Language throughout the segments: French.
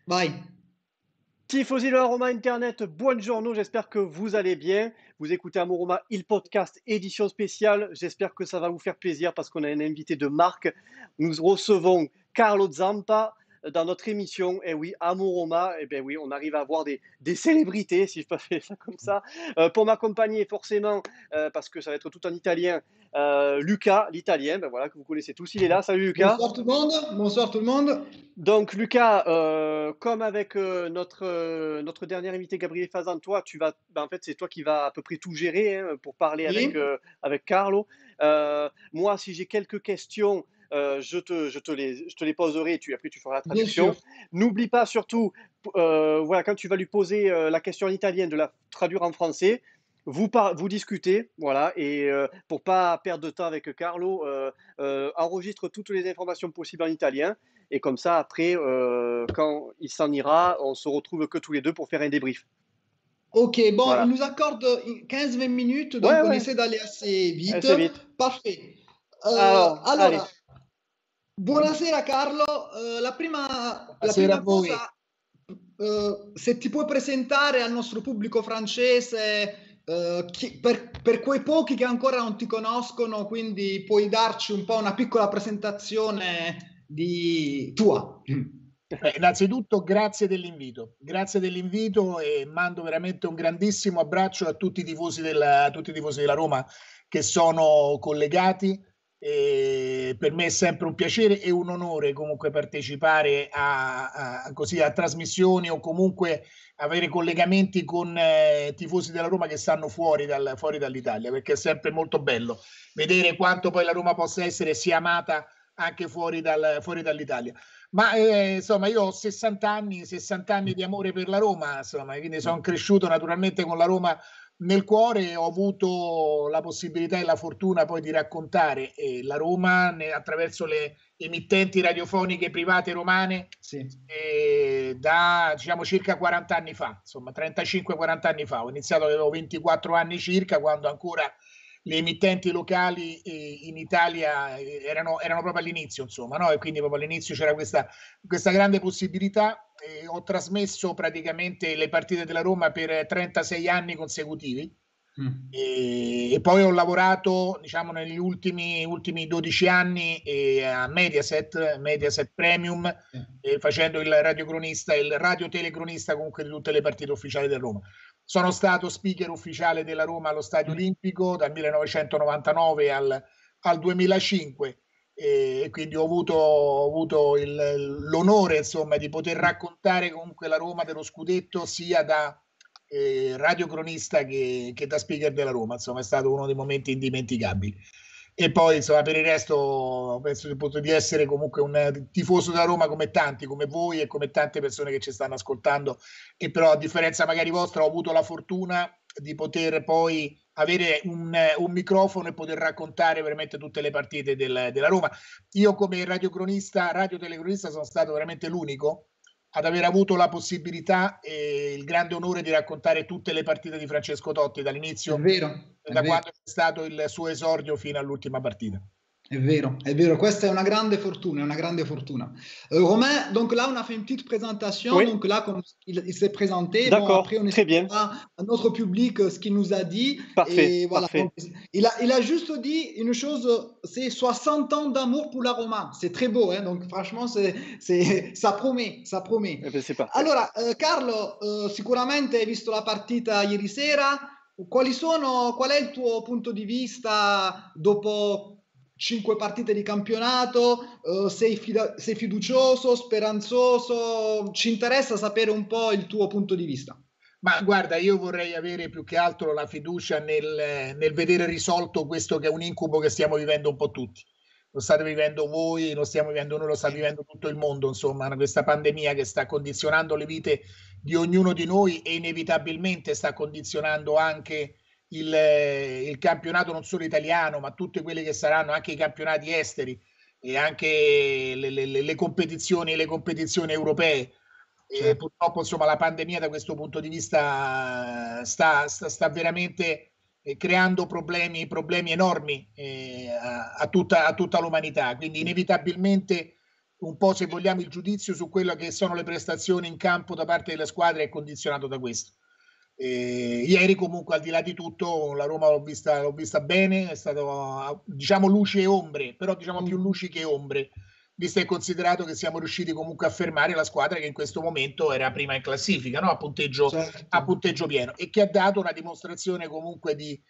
Vai. Tifosi de la Roma Internet, buongiorno, j'espère que vous allez bien. Vous écoutez Amoroma, il podcast édition spéciale. J'espère que ça va vous faire plaisir parce qu'on a un invité de marque. Nous recevons Carlo Zampa dans notre émission. Et oui, Amoroma, eh bien oui, on arrive à avoir des célébrités, si je peux faire ça comme ça. Pour m'accompagner, forcément, parce que ça va être tout en italien, Luca, l'italien, ben voilà, que vous connaissez tous, il est là. Salut Luca. Bonsoir tout le monde. Bonsoir tout le monde. Donc Lucas, comme avec notre dernier invité Gabriel Fazan, toi, en fait, c'est toi qui vas à peu près tout gérer hein, pour parler avec, Oui, avec Carlo. Moi, si j'ai quelques questions, je te les poserai et après tu feras la bien sûr. traduction. N'oublie pas surtout, voilà, quand tu vas lui poser la question en italien, de la traduire en français. Vous discutez, voilà, et pour pas perdre de temps avec Carlo, enregistre toutes les informations possibles en italien. Et comme ça, après, quand il s'en ira, on se retrouve que tous les deux pour faire un débrief. Ok, bon, il Voilà. nous accorde 15-20 minutes, Ouais, donc on ouais, essaie d'aller assez vite. assez vite. Parfait. Alors, allez. Allora, buonasera Carlo. La Buonasera a prima voi. cosa, se ti puoi presentare al nostro pubblico francese, per quei pochi che ancora non ti conoscono, quindi puoi darci un po' una piccola presentazione di tua. Innanzitutto grazie dell'invito e mando veramente un grandissimo abbraccio a tutti i tifosi della Roma che sono collegati. E per me è sempre un piacere e un onore comunque partecipare così a trasmissioni o comunque avere collegamenti con tifosi della Roma che stanno fuori dall'Italia, perché è sempre molto bello vedere quanto poi la Roma possa essere sia amata anche fuori dall'Italia. Ma insomma, io ho 60 anni di amore per la Roma, insomma, quindi sono cresciuto naturalmente con la Roma nel cuore e ho avuto la possibilità e la fortuna poi di raccontare la Roma attraverso le emittenti radiofoniche private romane Sì. da diciamo circa 40 anni fa, insomma 35-40 anni fa. Ho iniziato, avevo 24 anni circa, quando ancora le emittenti locali in Italia erano proprio all'inizio, insomma, no? E quindi proprio all'inizio c'era questa grande possibilità. Ho trasmesso praticamente le partite della Roma per 36 anni consecutivi. E poi ho lavorato, diciamo, negli ultimi 12 anni a Mediaset Premium, facendo il radiocronista, il radiotelecronista comunque di tutte le partite ufficiali del Roma. Sono stato speaker ufficiale della Roma allo Stadio Olimpico dal 1999 al 2005 e quindi ho avuto l'onore, insomma, di poter raccontare comunque la Roma dello scudetto sia da radiocronista che da speaker della Roma. Insomma, è stato uno dei momenti indimenticabili. E poi, insomma, per il resto penso di essere comunque un tifoso della Roma come tanti, come voi e come tante persone che ci stanno ascoltando. E però, a differenza magari vostra, ho avuto la fortuna di poter poi avere un microfono e poter raccontare veramente tutte le partite della Roma. Io come radiotelecronista sono stato veramente l'unico ad aver avuto la possibilità e il grande onore di raccontare tutte le partite di Francesco Totti dall'inizio, da quando è stato il suo esordio fino all'ultima partita. È vero, questa è una grande fortuna, Romain, donc là, on a fait une petite présentation, Oui. donc là, comme il s'est présenté, bon, D'accord, après, on très bien. expliquera à notre public ce qu'il nous a dit, Parfait, et voilà. parfait. Donc, il a juste dit une chose, c'est 60 ans d'amour pour la Roma, c'est très beau, hein, donc franchement, ça promet. Eh ben, c'est parfait. Allora, Carlo, sicuramente hai visto la partita ieri sera, qual è il tuo punto di vista dopo 5 partite di campionato? Sei fiducioso, speranzoso? Ci interessa sapere un po' il tuo punto di vista. Ma guarda, io vorrei avere più che altro la fiducia nel vedere risolto questo che è un incubo che stiamo vivendo un po' tutti. Lo state vivendo voi, lo stiamo vivendo noi, lo sta vivendo tutto il mondo, insomma, questa pandemia che sta condizionando le vite di ognuno di noi e inevitabilmente sta condizionando anche il campionato non solo italiano, ma tutti quelli che saranno anche i campionati esteri e anche le competizioni europee. E purtroppo, insomma, la pandemia da questo punto di vista sta veramente creando problemi enormi a tutta l'umanità. Quindi inevitabilmente un po', se vogliamo, il giudizio su quello che sono le prestazioni in campo da parte delle squadre è condizionato da questo. Ieri comunque, al di là di tutto, la Roma l'ho vista bene, è stato, diciamo, luci e ombre, però diciamo più luci che ombre, visto e considerato che siamo riusciti comunque a fermare la squadra che in questo momento era prima in classifica, no? a punteggio pieno, e che ha dato una dimostrazione comunque di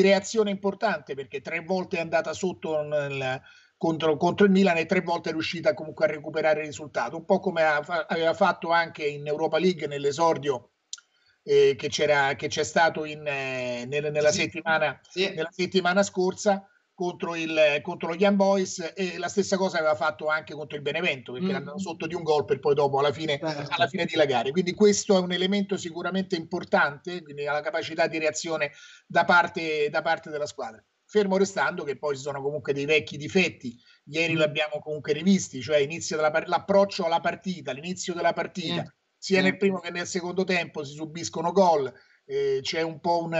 reazione importante, perché 3 volte è andata sotto contro il Milan e 3 volte è riuscita comunque a recuperare il risultato, un po' come aveva fatto anche in Europa League nell'esordio che c'è stato nella settimana scorsa contro lo Young Boys, e la stessa cosa aveva fatto anche contro il Benevento, perché era andato sotto di un gol per poi dopo alla fine dilagare. Quindi questo è un elemento sicuramente importante, quindi la capacità di reazione da parte della squadra. Fermo restando che poi ci sono comunque dei vecchi difetti, ieri l'abbiamo comunque rivisti, cioè l'approccio alla partita, l'inizio della partita, sia nel primo che nel secondo tempo si subiscono gol, c'è un po' un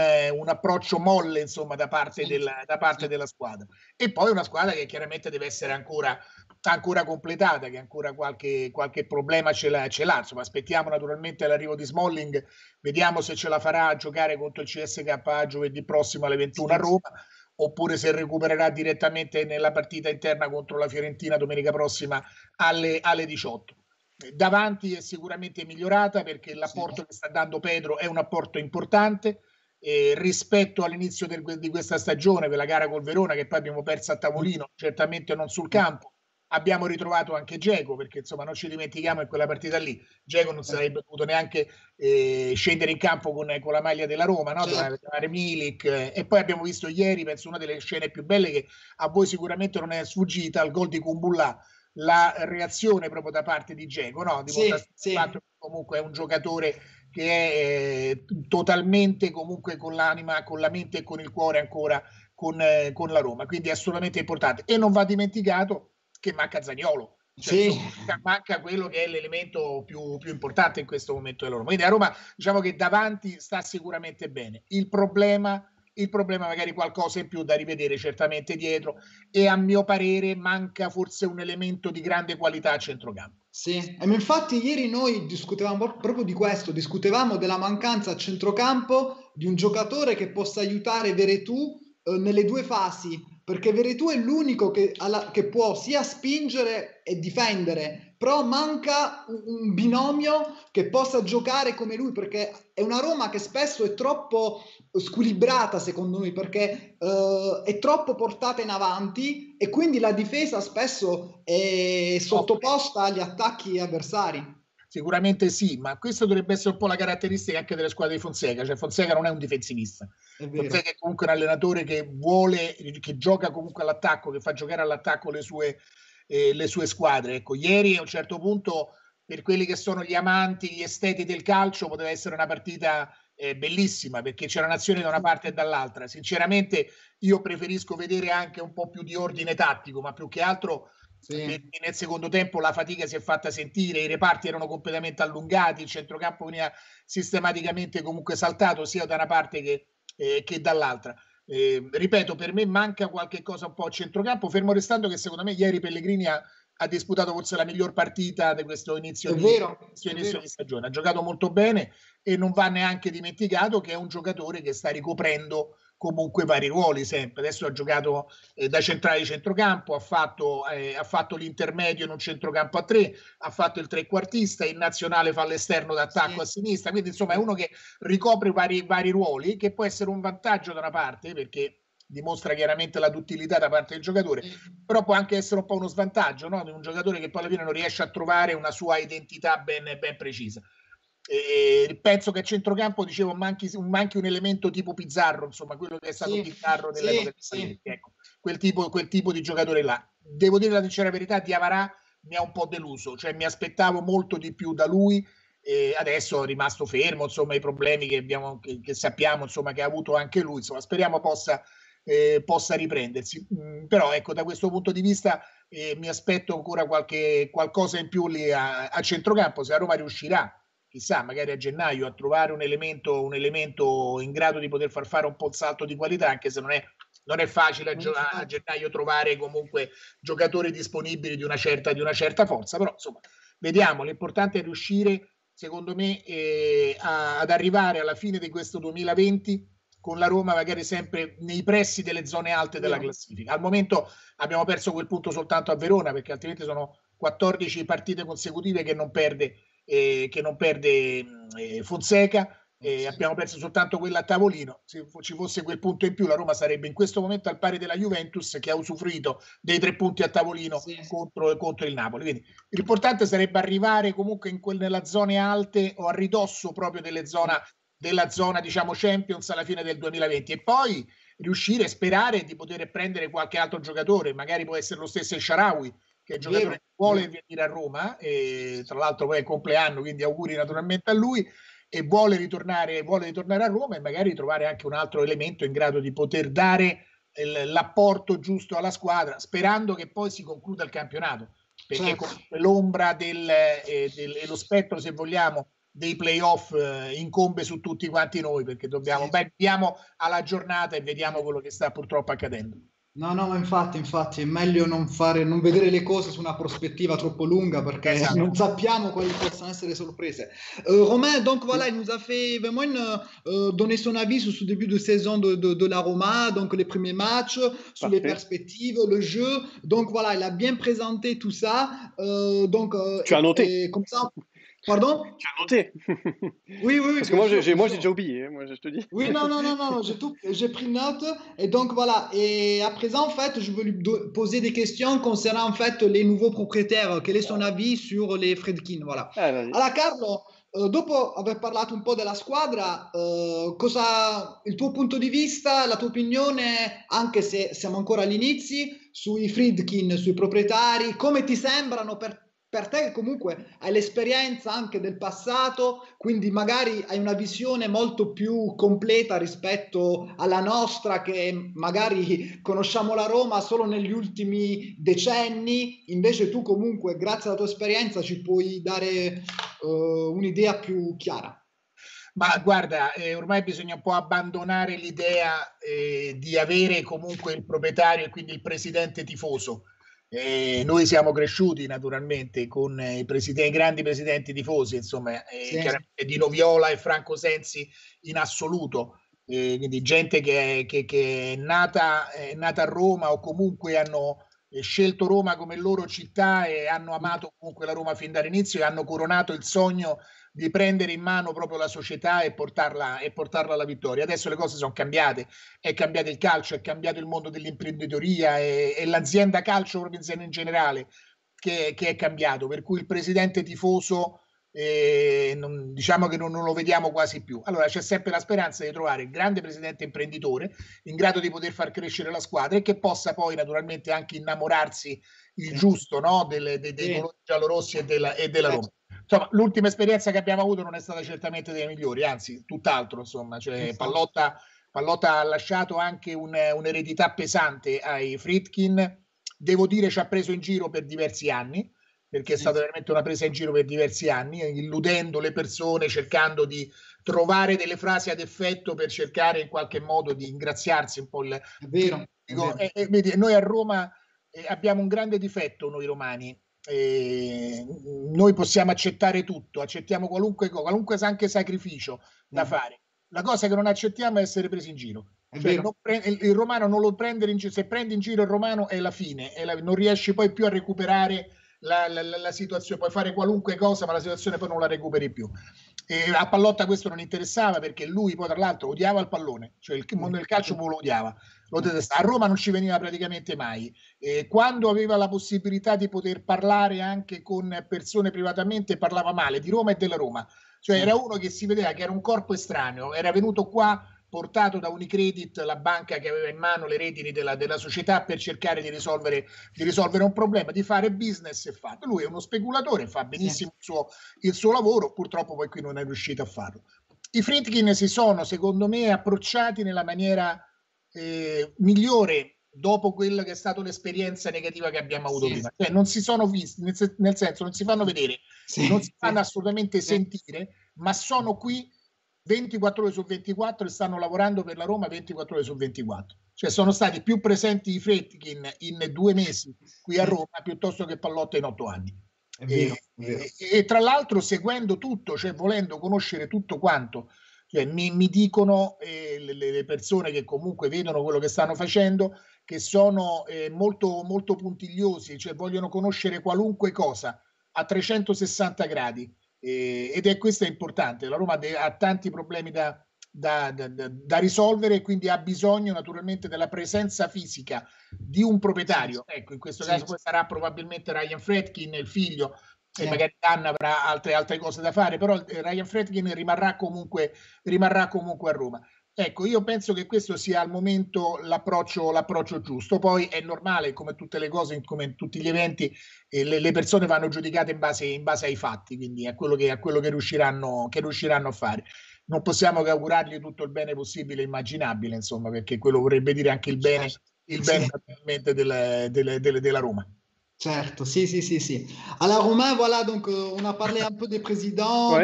approccio molle, insomma, da parte della squadra. E poi una squadra che chiaramente deve essere ancora completata, che ancora qualche problema ce l'ha. Insomma, aspettiamo naturalmente l'arrivo di Smalling, vediamo se ce la farà a giocare contro il CSKA giovedì prossimo alle 21 a Roma, oppure se recupererà direttamente nella partita interna contro la Fiorentina domenica prossima alle 18. Davanti è sicuramente migliorata, perché l'apporto che sta dando Pedro è un apporto importante, rispetto all'inizio di questa stagione, per la gara col Verona, che poi abbiamo perso a tavolino, certamente non sul campo. Abbiamo ritrovato anche Dzeko, perché insomma non ci dimentichiamo in quella partita lì Dzeko non sarebbe potuto neanche scendere in campo con la maglia della Roma, no? Doveva chiamare Milik, e poi abbiamo visto ieri, penso una delle scene più belle che a voi sicuramente non è sfuggita, il gol di Kumbulla, la reazione proprio da parte di Dzeko, no? Comunque è un giocatore che è totalmente comunque con l'anima, con la mente e con il cuore ancora con la Roma, quindi è assolutamente importante. E non va dimenticato che manca Zaniolo, manca quello che è l'elemento più importante in questo momento della Roma. Quindi la Roma, diciamo che davanti sta sicuramente bene. Il problema magari qualcosa in più da rivedere certamente dietro, e a mio parere manca forse un elemento di grande qualità a centrocampo. Sì, e infatti ieri noi discutevamo proprio di questo, discutevamo della mancanza a centrocampo di un giocatore che possa aiutare Veretout nelle due fasi, perché Veretout è l'unico che può sia spingere e difendere, però manca un binomio che possa giocare come lui, perché è una Roma che spesso è troppo squilibrata, secondo noi, perché è troppo portata in avanti e quindi la difesa spesso è sottoposta agli attacchi avversari. Sicuramente sì, ma questo dovrebbe essere un po' la caratteristica anche delle squadre di Fonseca, cioè Fonseca non è un difensivista, Fonseca è comunque un allenatore che gioca comunque all'attacco, che fa giocare all'attacco le sue squadre. Ecco, ieri a un certo punto, per quelli che sono gli amanti, gli esteti del calcio, poteva essere una partita bellissima, perché c'era un'azione da una parte e dall'altra. Sinceramente io preferisco vedere anche un po' più di ordine tattico, ma più che altro nel secondo tempo la fatica si è fatta sentire, i reparti erano completamente allungati, il centrocampo veniva sistematicamente comunque saltato sia da una parte che dall'altra. Ripeto, per me manca qualche cosa un po' a centrocampo, fermo restando che secondo me ieri Pellegrini ha disputato forse la miglior partita di questo inizio di stagione, ha giocato molto bene, e non va neanche dimenticato che è un giocatore che sta ricoprendo comunque vari ruoli sempre. Adesso ha giocato da centrale di centrocampo, ha fatto l'intermedio in un centrocampo a 3, ha fatto il trequartista, in nazionale fa l'esterno d'attacco a sinistra, quindi insomma è uno che ricopre vari ruoli, che può essere un vantaggio da una parte, perché dimostra chiaramente la duttilità da parte del giocatore, però può anche essere un po' uno svantaggio, no? Di un giocatore che poi alla fine non riesce a trovare una sua identità ben precisa. Penso che a centrocampo, dicevo, manchi un elemento tipo Pizarro, insomma quello che è stato Pizarro nell'epoca di Spalletti, ecco, quel tipo di giocatore là. Devo dire la sincera verità, Diawara mi ha un po' deluso, cioè mi aspettavo molto di più da lui, adesso è rimasto fermo, insomma i problemi che sappiamo, insomma, che ha avuto anche lui, insomma speriamo possa riprendersi, però ecco, da questo punto di vista mi aspetto ancora qualcosa in più lì a centrocampo. Se la Roma riuscirà, chissà, magari a gennaio a trovare un elemento in grado di poter far fare un po' il salto di qualità, anche se non è non è facile a gennaio trovare comunque giocatori disponibili di una certa forza, però insomma vediamo, l'importante è riuscire secondo me ad arrivare alla fine di questo 2020 con la Roma magari sempre nei pressi delle zone alte della classifica. Al momento abbiamo perso quel punto soltanto a Verona, perché altrimenti sono 14 partite consecutive che non perde Fonseca. Abbiamo perso soltanto quella a tavolino. Se ci fosse quel punto in più, la Roma sarebbe in questo momento al pari della Juventus, che ha usufruito dei 3 punti a tavolino contro il Napoli. Quindi l'importante sarebbe arrivare comunque nella zone alte o a ridosso proprio della zona diciamo Champions alla fine del 2020, e poi riuscire, sperare di poter prendere qualche altro giocatore, magari può essere lo stesso El Shaarawy, che è il giocatore che vuole venire a Roma, e tra l'altro poi è il compleanno, quindi auguri naturalmente a lui, e vuole ritornare a Roma, e magari trovare anche un altro elemento in grado di poter dare l'apporto giusto alla squadra, sperando che poi si concluda il campionato, perché l'ombra e lo spettro, se vogliamo, dei playoff incombe su tutti quanti noi, perché andiamo alla giornata e vediamo quello che sta purtroppo accadendo. No, ma infatti è meglio non vedere le cose su una prospettiva troppo lunga, perché non sappiamo quali possono essere les sorprese. Romain, donc voilà, il nous a fait vraiment donner son avis sur ce début de saison de la Roma, donc les premiers matchs, sur les perspectives, le jeu. Donc voilà, il a bien présenté tout ça. Tu as noté. Comme ça. Pardon? Tu as noté. Oui. Parce que moi, j'ai déjà oublié, moi, je te dis. Oui, non, j'ai pris note. Et donc, voilà. Et à présent, en fait, je veux lui poser des questions concernant, en fait, les nouveaux propriétaires. Quel est son avis sur les Friedkin? Voilà. Allora, Carlo, dopo aver parlato un po' della squadra, il tuo punto di vista, la tua opinione, anche se siamo ancora agli inizi, sui Friedkin, sui proprietari, come ti sembrano per te, che comunque hai l'esperienza anche del passato, quindi magari hai una visione molto più completa rispetto alla nostra, che magari conosciamo la Roma solo negli ultimi decenni. Invece tu comunque, grazie alla tua esperienza, ci puoi dare un'idea più chiara. Ma guarda, ormai bisogna un po' abbandonare l'idea di avere comunque il proprietario e quindi il presidente tifoso. Noi siamo cresciuti naturalmente con i grandi presidenti tifosi, insomma, chiaramente Dino Viola e Franco Sensi in assoluto, quindi gente che è nata a Roma, o comunque hanno scelto Roma come loro città e hanno amato comunque la Roma fin dall'inizio, e hanno coronato il sogno di prendere in mano proprio la società e portarla alla vittoria. Adesso le cose sono cambiate, è cambiato il calcio, è cambiato il mondo dell'imprenditoria e l'azienda calcio proprio in generale che è cambiato, per cui il presidente tifoso diciamo che non lo vediamo quasi più. Allora c'è sempre la speranza di trovare il grande presidente imprenditore in grado di poter far crescere la squadra, e che possa poi naturalmente anche innamorarsi il giusto, no? dei colori giallorossi e della Roma. Insomma, l'ultima esperienza che abbiamo avuto non è stata certamente delle migliori, anzi tutt'altro, insomma, cioè Pallotta ha lasciato anche un'eredità pesante ai Friedkin. Devo dire, ci ha preso in giro per diversi anni, perché è stata veramente una presa in giro per diversi anni, illudendo le persone, cercando di trovare delle frasi ad effetto per cercare in qualche modo di ingraziarsi un po'. È vero. Vedi, noi a Roma abbiamo un grande difetto, noi romani. Noi possiamo accettare tutto, accettiamo qualunque anche sacrificio da fare. La cosa che non accettiamo è essere presi in giro. Cioè, il romano non lo prendere in giro. Se prendi in giro il romano è la fine, non riesci poi più a recuperare la situazione. Puoi fare qualunque cosa, ma la situazione poi non la recuperi più. E a Pallotta questo non interessava, perché lui poi tra l'altro odiava il pallone, cioè il mondo del calcio lo odiava, lo detestava. A Roma non ci veniva praticamente mai. Quando aveva la possibilità di poter parlare anche con persone privatamente, parlava male di Roma e della Roma. Cioè era uno che si vedeva che era un corpo estraneo, era venuto qua portato da Unicredit, la banca che aveva in mano le redini della società, per cercare di risolvere un problema, di fare business, e fatto. Lui è uno speculatore, fa benissimo il suo lavoro, purtroppo poi qui non è riuscito a farlo. I Friedkin si sono, secondo me, approcciati nella maniera migliore dopo quella che è stata l'esperienza negativa che abbiamo avuto prima. Cioè, non si sono visti, nel senso non si fanno vedere, non si fanno assolutamente sentire, ma sono qui 24 ore su 24 e stanno lavorando per la Roma 24 ore su 24. cioè sono stati più presenti i Friedkin in 2 mesi qui a Roma piuttosto che Pallotta in 8 anni. È vero, è vero. E tra l'altro seguendo tutto, cioè volendo conoscere tutto quanto, cioè mi dicono le persone che comunque vedono quello che stanno facendo, che sono molto, molto puntigliosi, cioè vogliono conoscere qualunque cosa a 360 gradi, ed è questo è importante. La Roma ha tanti problemi da risolvere, e quindi ha bisogno naturalmente della presenza fisica di un proprietario. Ecco, in questo caso poi sarà probabilmente Ryan Friedkin, il figlio, e magari Anna avrà altre cose da fare, però Ryan Friedkin rimarrà comunque a Roma. Ecco, io penso che questo sia al momento l'approccio giusto. Poi è normale, come tutte le cose, come in tutti gli eventi, le persone vanno giudicate in base ai fatti, quindi a quello che riusciranno a fare. Non possiamo che augurargli tutto il bene possibile e immaginabile, insomma, perché quello vorrebbe dire anche il bene naturalmente della Roma. Certo, si. Alors Romain, voilà, donc on a parlé un peu des présidents,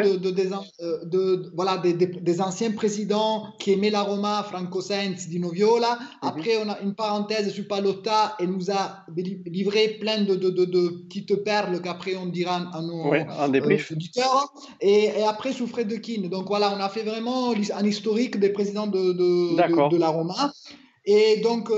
des anciens présidents qui aimaient la Roma, Franco Sensi, Dino Viola. Après, on a une parenthèse sur Pallotta et nous a livré plein de petites perles qu'après on dira à nos auditeurs. Et après, sur Friedkin. Donc voilà, on a fait vraiment un historique des présidents de la Roma. E donc,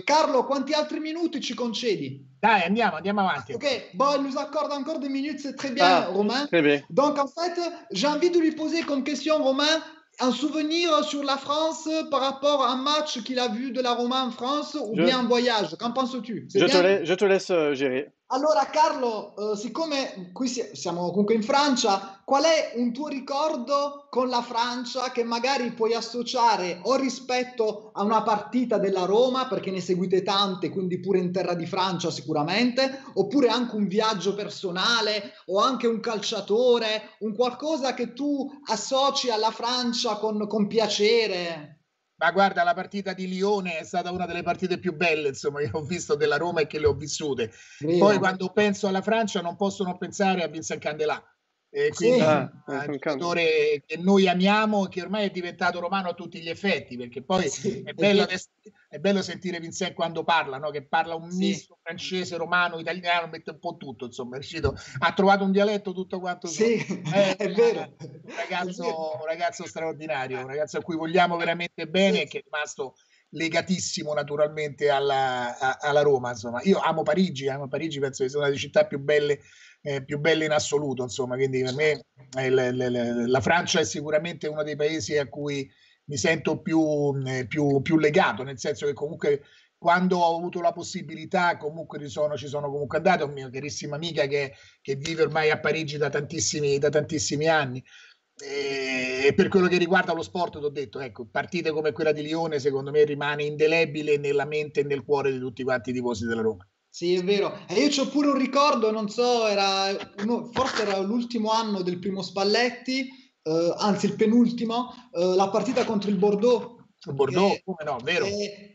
Carlo, quanti altri minuti ci concedi? Dai, andiamo avanti. Ok, bon, il nous accorde encore des minutes, c'est très bien, Romain. Très bien. Donc, en fait, j'ai envie de lui poser comme question, Romain, un souvenir sur la France par rapport à un match qu'il a vu de la Roma en France ou bien un voyage. Qu'en penses-tu? Je te laisse gérer. Allora Carlo, siccome qui siamo comunque in Francia, qual è un tuo ricordo con la Francia che magari puoi associare o rispetto a una partita della Roma, perché ne seguite tante, quindi pure in terra di Francia sicuramente, oppure anche un viaggio personale o anche un calciatore, un qualcosa che tu associ alla Francia con piacere? Ma guarda, la partita di Lione è stata una delle partite più belle, insomma, che ho visto della Roma e che le ho vissute. Poi quando penso alla Francia non posso non pensare a Vincent Candelà, quindi un giocatore che noi amiamo e che ormai è diventato romano a tutti gli effetti, perché poi è bello sentire Vincent quando parla, no? Che parla un misto francese, romano, italiano, mette un po' tutto, insomma, ha trovato un dialetto tutto quanto. È vero. Un ragazzo straordinario, un ragazzo a cui vogliamo veramente bene, che è rimasto legatissimo naturalmente alla Roma. Insomma, io amo Parigi, penso che sia una delle città più belle in assoluto, insomma, quindi per me la Francia è sicuramente uno dei paesi a cui mi sento più legato, nel senso che comunque quando ho avuto la possibilità comunque ci sono comunque andato. Una mia carissima amica che vive ormai a Parigi da tantissimi anni. E per quello che riguarda lo sport, ti ho detto, ecco, partite come quella di Lione secondo me rimane indelebile nella mente e nel cuore di tutti quanti i tifosi della Roma. Sì, è vero. E io c'ho pure un ricordo, non so, forse era l'ultimo anno del primo Spalletti, anzi il penultimo, la partita contro il Bordeaux. Come no, vero.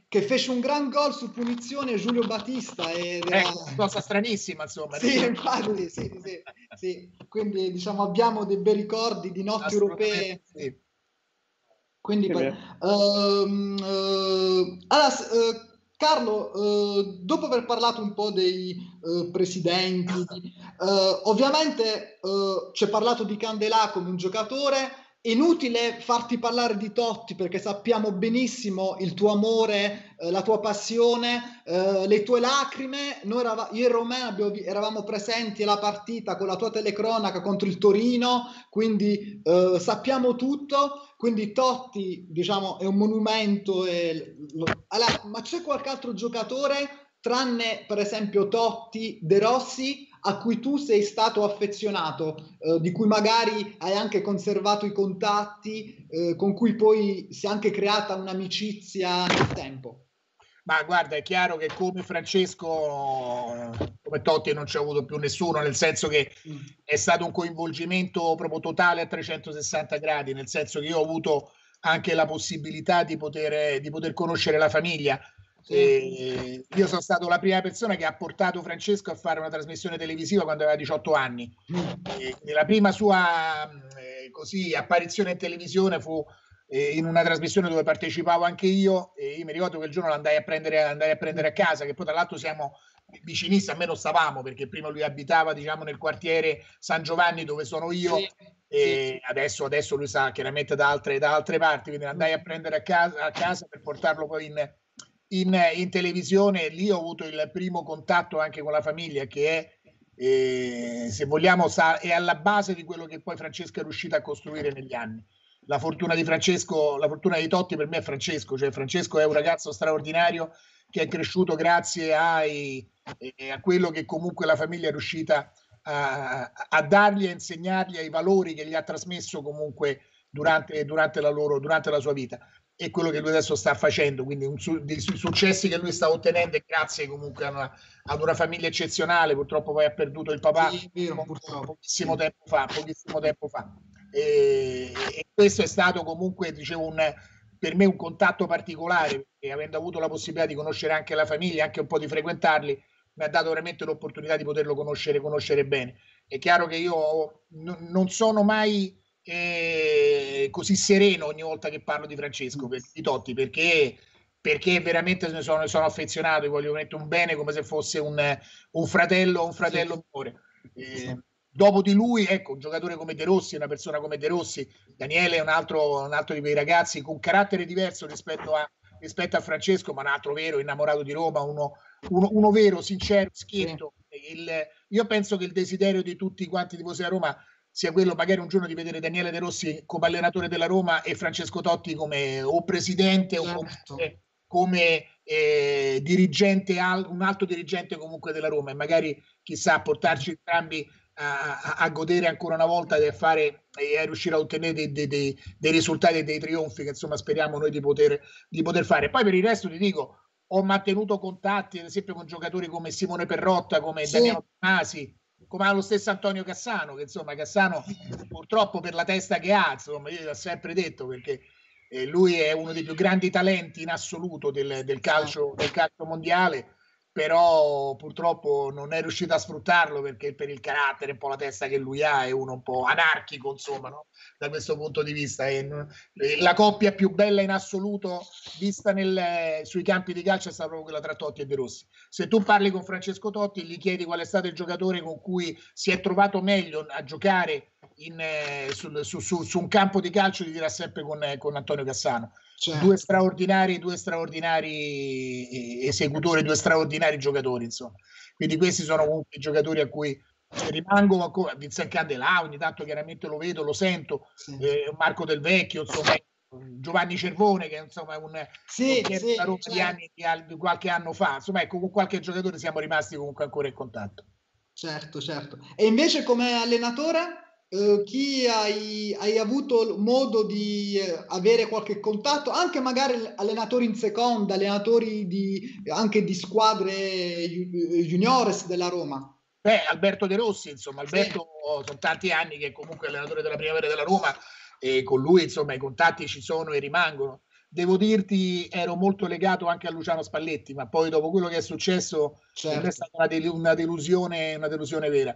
Che fece un gran gol su punizione Giulio Battista. Una cosa stranissima, insomma. Sì, infatti, sì. Quindi diciamo abbiamo dei bei ricordi di notti europee. Sì. Quindi, Carlo, dopo aver parlato un po' dei presidenti, ovviamente ci hai parlato di Candelà come un giocatore. Inutile farti parlare di Totti perché sappiamo benissimo il tuo amore, la tua passione, le tue lacrime. Io e Romain eravamo presenti alla partita con la tua telecronaca contro il Torino, quindi sappiamo tutto. Quindi Totti, diciamo, è un monumento. Ma c'è qualche altro giocatore, tranne per esempio Totti, De Rossi, a cui tu sei stato affezionato, di cui magari hai anche conservato i contatti, con cui poi si è anche creata un'amicizia nel tempo? Ma guarda, è chiaro che come Francesco, come Totti non c'è avuto più nessuno, nel senso che è stato un coinvolgimento proprio totale a 360 gradi, nel senso che io ho avuto anche la possibilità di poter conoscere la famiglia. Io sono stato la prima persona che ha portato Francesco a fare una trasmissione televisiva quando aveva 18 anni. La prima sua apparizione in televisione fu in una trasmissione dove partecipavo anche io, e io mi ricordo che il giorno andai a prendere a casa, che poi tra l'altro siamo vicinissimi, a me non stavamo perché prima lui abitava, diciamo, nel quartiere San Giovanni dove sono io, e adesso lui sta chiaramente da altre parti, quindi andai a prendere a casa per portarlo poi in televisione. Lì ho avuto il primo contatto anche con la famiglia, che è, se vogliamo, è alla base di quello che poi Francesco è riuscito a costruire negli anni. La fortuna di Francesco, la fortuna di Totti per me è Francesco, cioè Francesco è un ragazzo straordinario che è cresciuto grazie a quello che comunque la famiglia è riuscita a dargli, a insegnargli, ai valori che gli ha trasmesso comunque durante la sua vita, e quello che lui adesso sta facendo, quindi dei successi che lui sta ottenendo è grazie comunque ad una famiglia eccezionale. Purtroppo poi ha perduto il papà pochissimo tempo fa. E questo è stato comunque, dicevo, per me un contatto particolare, perché avendo avuto la possibilità di conoscere anche la famiglia, anche un po' di frequentarli, mi ha dato veramente l'opportunità di poterlo conoscere bene. È chiaro che io non sono mai così sereno ogni volta che parlo di Francesco, di Totti, perché veramente ne sono affezionato, gli voglio mettere un bene come se fosse un fratello minore. Dopo di lui, ecco, un giocatore come De Rossi, una persona come De Rossi, Daniele è un altro di quei ragazzi con carattere diverso rispetto a Francesco, ma un altro vero, innamorato di Roma, uno vero, sincero, schietto. Io penso che il desiderio di tutti quanti tifosi della Roma sia quello magari un giorno di vedere Daniele De Rossi come allenatore della Roma e Francesco Totti come o presidente o come dirigente, un alto dirigente comunque della Roma, e magari chissà portarci entrambi a godere ancora una volta e a riuscire a ottenere dei risultati e dei trionfi che insomma speriamo noi di poter fare. Poi per il resto ti dico, ho mantenuto contatti ad esempio con giocatori come Simone Perrotta, come Damiano Tomasi, come lo stesso Antonio Cassano, che insomma Cassano purtroppo per la testa che ha, insomma io l'ho sempre detto, perché lui è uno dei più grandi talenti in assoluto del calcio mondiale, però purtroppo non è riuscito a sfruttarlo perché per il carattere, un po' la testa che lui ha, è uno un po' anarchico, insomma, no? Da questo punto di vista è la coppia più bella in assoluto vista sui campi di calcio è stata proprio quella tra Totti e De Rossi. Se tu parli con Francesco Totti e gli chiedi qual è stato il giocatore con cui si è trovato meglio a giocare su un campo di calcio, ti dirà sempre con Antonio Cassano. Certo. Due straordinari esecutori, due straordinari giocatori, insomma. Quindi questi sono comunque i giocatori a cui rimango ancora. Vincent Candelà ogni tanto chiaramente lo vedo, lo sento, Marco Del Vecchio, insomma, Giovanni Cervone, che insomma è una Roma di qualche anno fa, insomma, ecco, con qualche giocatore siamo rimasti comunque ancora in contatto. Certo. E invece come allenatore? Chi hai avuto modo di avere qualche contatto, anche magari allenatori in seconda, allenatori anche di squadre juniores della Roma? Alberto De Rossi, insomma, Alberto sono tanti anni che comunque è allenatore della primavera della Roma, e con lui insomma i contatti ci sono e rimangono. Devo dirti, ero molto legato anche a Luciano Spalletti, ma poi dopo quello che è successo è stata una delusione vera.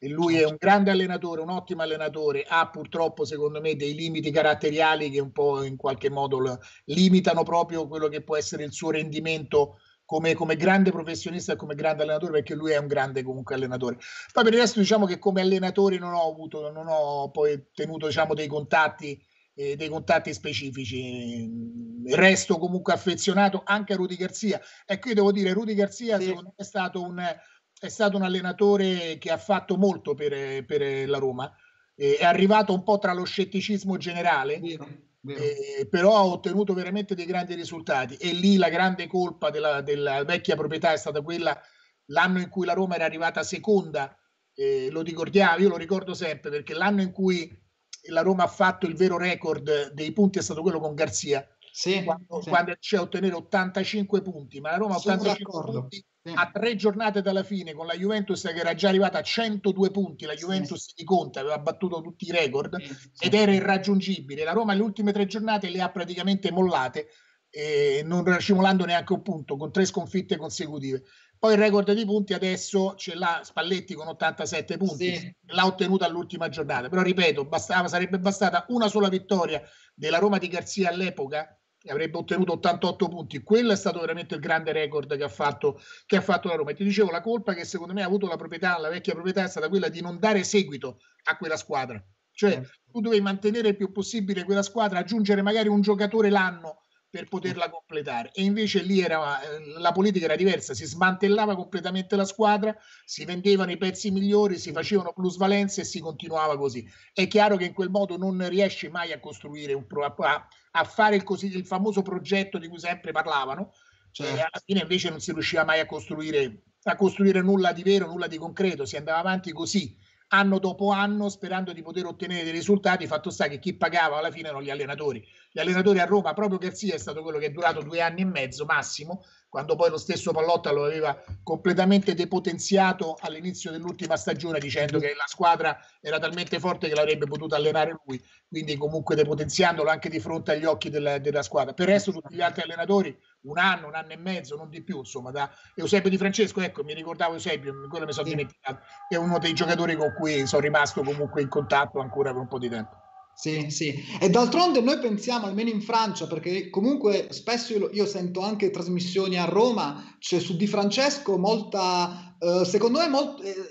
E lui è un grande allenatore, un ottimo allenatore, ha purtroppo secondo me dei limiti caratteriali che un po' in qualche modo limitano proprio quello che può essere il suo rendimento come grande professionista e come grande allenatore, perché lui è un grande comunque allenatore. Poi per il resto diciamo che come allenatori non ho poi tenuto diciamo dei contatti specifici. Resto comunque affezionato anche a Rudy Garcia. Ecco, io devo dire, Rudy Garcia secondo me è stato un allenatore che ha fatto molto per la Roma, è arrivato un po' tra lo scetticismo generale, però ha ottenuto veramente dei grandi risultati, e lì la grande colpa della vecchia proprietà è stata quella, l'anno in cui la Roma era arrivata seconda, io lo ricordo sempre, perché l'anno in cui la Roma ha fatto il vero record dei punti è stato quello con Garzia, quando c'è a ottenere 85 punti, ma la Roma ha 85 punti a 3 giornate dalla fine, con la Juventus che era già arrivata a 102 punti, la Juventus di Conte aveva battuto tutti i record ed era irraggiungibile. La Roma le ultime 3 giornate le ha praticamente mollate, non racimolando neanche un punto, con 3 sconfitte consecutive. Poi il record di punti adesso ce l'ha Spalletti con 87 punti, Sì. l'ha ottenuta all'ultima giornata, però ripeto, sarebbe bastata una sola vittoria della Roma di Garzia all'epoca e avrebbe ottenuto 88 punti. Quello è stato veramente il grande record che ha fatto la Roma. E ti dicevo, la colpa che secondo me ha avuto la vecchia proprietà, è stata quella di non dare seguito a quella squadra. Cioè, tu dovevi mantenere il più possibile quella squadra, aggiungere magari un giocatore l'anno per poterla completare, e invece lì la politica era diversa, si smantellava completamente la squadra, si vendevano i pezzi migliori, si facevano plusvalenze e si continuava così. È chiaro che in quel modo non riesci mai a costruire a fare il famoso progetto di cui sempre parlavano, e alla fine invece non si riusciva mai a costruire nulla di vero, nulla di concreto, si andava avanti così anno dopo anno sperando di poter ottenere dei risultati. Fatto sta che chi pagava alla fine erano gli allenatori a Roma. Proprio Garzia è stato quello che è durato 2 anni e mezzo massimo, quando poi lo stesso Pallotta lo aveva completamente depotenziato all'inizio dell'ultima stagione, dicendo che la squadra era talmente forte che l'avrebbe potuto allenare lui, quindi comunque depotenziandolo anche di fronte agli occhi della squadra. Per il resto tutti gli altri allenatori un anno e mezzo, non di più, insomma. Da Eusebio Di Francesco, ecco, mi ricordavo Eusebio, quello mi sono dimenticato, è uno dei giocatori con cui sono rimasto comunque in contatto ancora per un po' di tempo. Sì, sì, e d'altronde noi pensiamo, almeno in Francia, perché comunque spesso io sento anche trasmissioni a Roma, c'è su Di Francesco molta, secondo me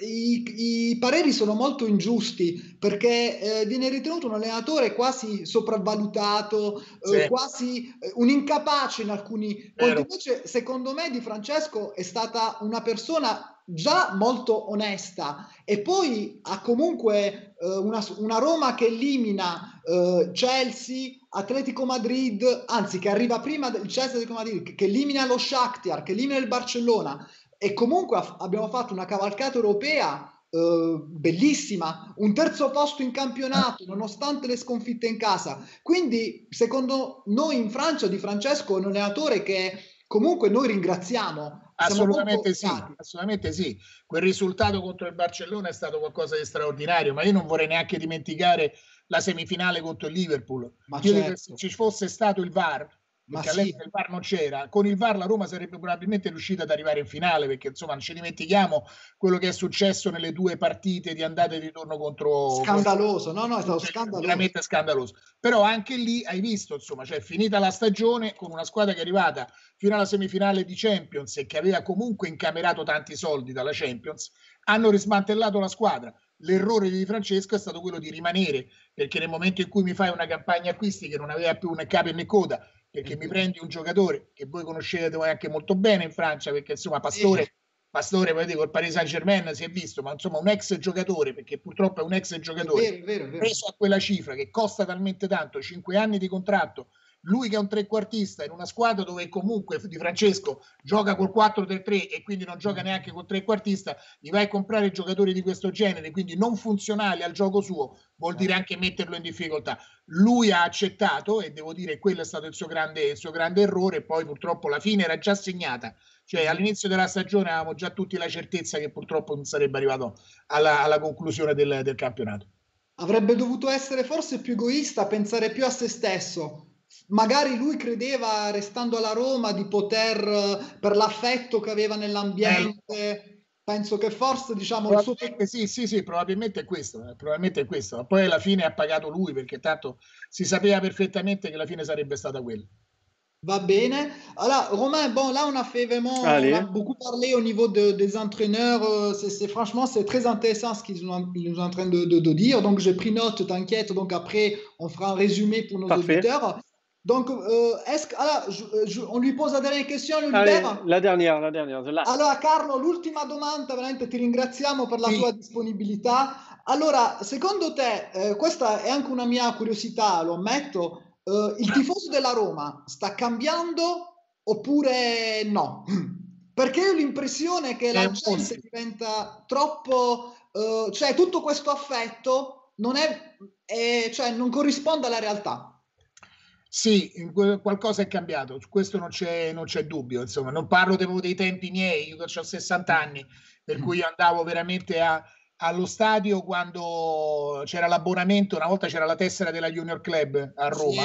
i pareri sono molto ingiusti, perché viene ritenuto un allenatore quasi sopravvalutato, Sì. quasi un incapace in alcuni Vero. invece secondo me Di Francesco è stata una persona già molto onesta, e poi ha comunque una Roma che elimina Chelsea, Atletico Madrid, anzi che arriva prima del Chelsea, Atletico Madrid, che elimina lo Shakhtar, che elimina il Barcellona, e comunque abbiamo fatto una cavalcata europea bellissima, un terzo posto in campionato nonostante le sconfitte in casa. Quindi secondo noi in Francia Di Francesco è un allenatore che comunque noi ringraziamo. Assolutamente sì. Quel risultato contro il Barcellona è stato qualcosa di straordinario, ma io non vorrei neanche dimenticare la semifinale contro il Liverpool. Se ci fosse stato il VAR, perché all'epoca il VAR non c'era, con il VAR la Roma sarebbe probabilmente riuscita ad arrivare in finale, perché insomma non ci dimentichiamo quello che è successo nelle 2 partite di andata e ritorno contro... Scandaloso, no, è stato scandaloso. Veramente scandaloso. Però anche lì hai visto, insomma, cioè finita la stagione con una squadra che è arrivata fino alla semifinale di Champions e che aveva comunque incamerato tanti soldi dalla Champions, hanno rismantellato la squadra. L'errore di Di Francesco è stato quello di rimanere, perché nel momento in cui mi fai una campagna acquisti che non aveva più né capo né coda, perché mi prendi un giocatore che voi conoscete anche molto bene in Francia, perché insomma Pastore, poi dico, il Paris Saint-Germain si è visto, ma insomma un ex giocatore, perché purtroppo è un ex giocatore, vero. preso a quella cifra che costa talmente tanto, 5 anni di contratto, lui che è un trequartista in una squadra dove comunque Di Francesco gioca col 4-3-3 e quindi non gioca neanche col trequartista, gli vai a comprare giocatori di questo genere, quindi non funzionali al gioco suo, vuol dire anche metterlo in difficoltà. Lui ha accettato, e devo dire quello è stato il suo grande errore, e poi purtroppo la fine era già segnata. Cioè all'inizio della stagione avevamo già tutti la certezza che purtroppo non sarebbe arrivato alla conclusione del campionato. Avrebbe dovuto essere forse più egoista, pensare più a se stesso. Magari lui credeva, restando alla Roma, di poter, per l'affetto che aveva nell'ambiente, penso che forse, diciamo, il suo... Sì, probabilmente è questo, ma poi alla fine ha pagato lui, perché tanto si sapeva perfettamente che la fine sarebbe stata quella. Va bene. Alors, Romain, bon, là, on a fait vraiment, on a beaucoup parlé au niveau des entraîneurs. Franchement, c'est très intéressant ce qu'ils nous sont en train de dire. Donc, j'ai pris note, t'inquiète. Donc, après, on fera un résumé pour nos auditeurs. Donc, est-ce que, on lui pose la dernière question, lo libera? La dernière. Allora, Carlo, l'ultima domanda, veramente ti ringraziamo per la tua disponibilità. Allora, secondo te, questa è anche una mia curiosità, lo ammetto, il tifoso della Roma sta cambiando oppure no? Perché ho l'impressione che la gente diventa troppo, cioè tutto questo affetto non cioè non corrisponde alla realtà. Sì, qualcosa è cambiato, su questo non c'è dubbio, insomma, non parlo dei tempi miei, io ho 60 anni, per cui io andavo veramente allo stadio quando c'era l'abbonamento, una volta c'era la tessera della Junior Club a Roma,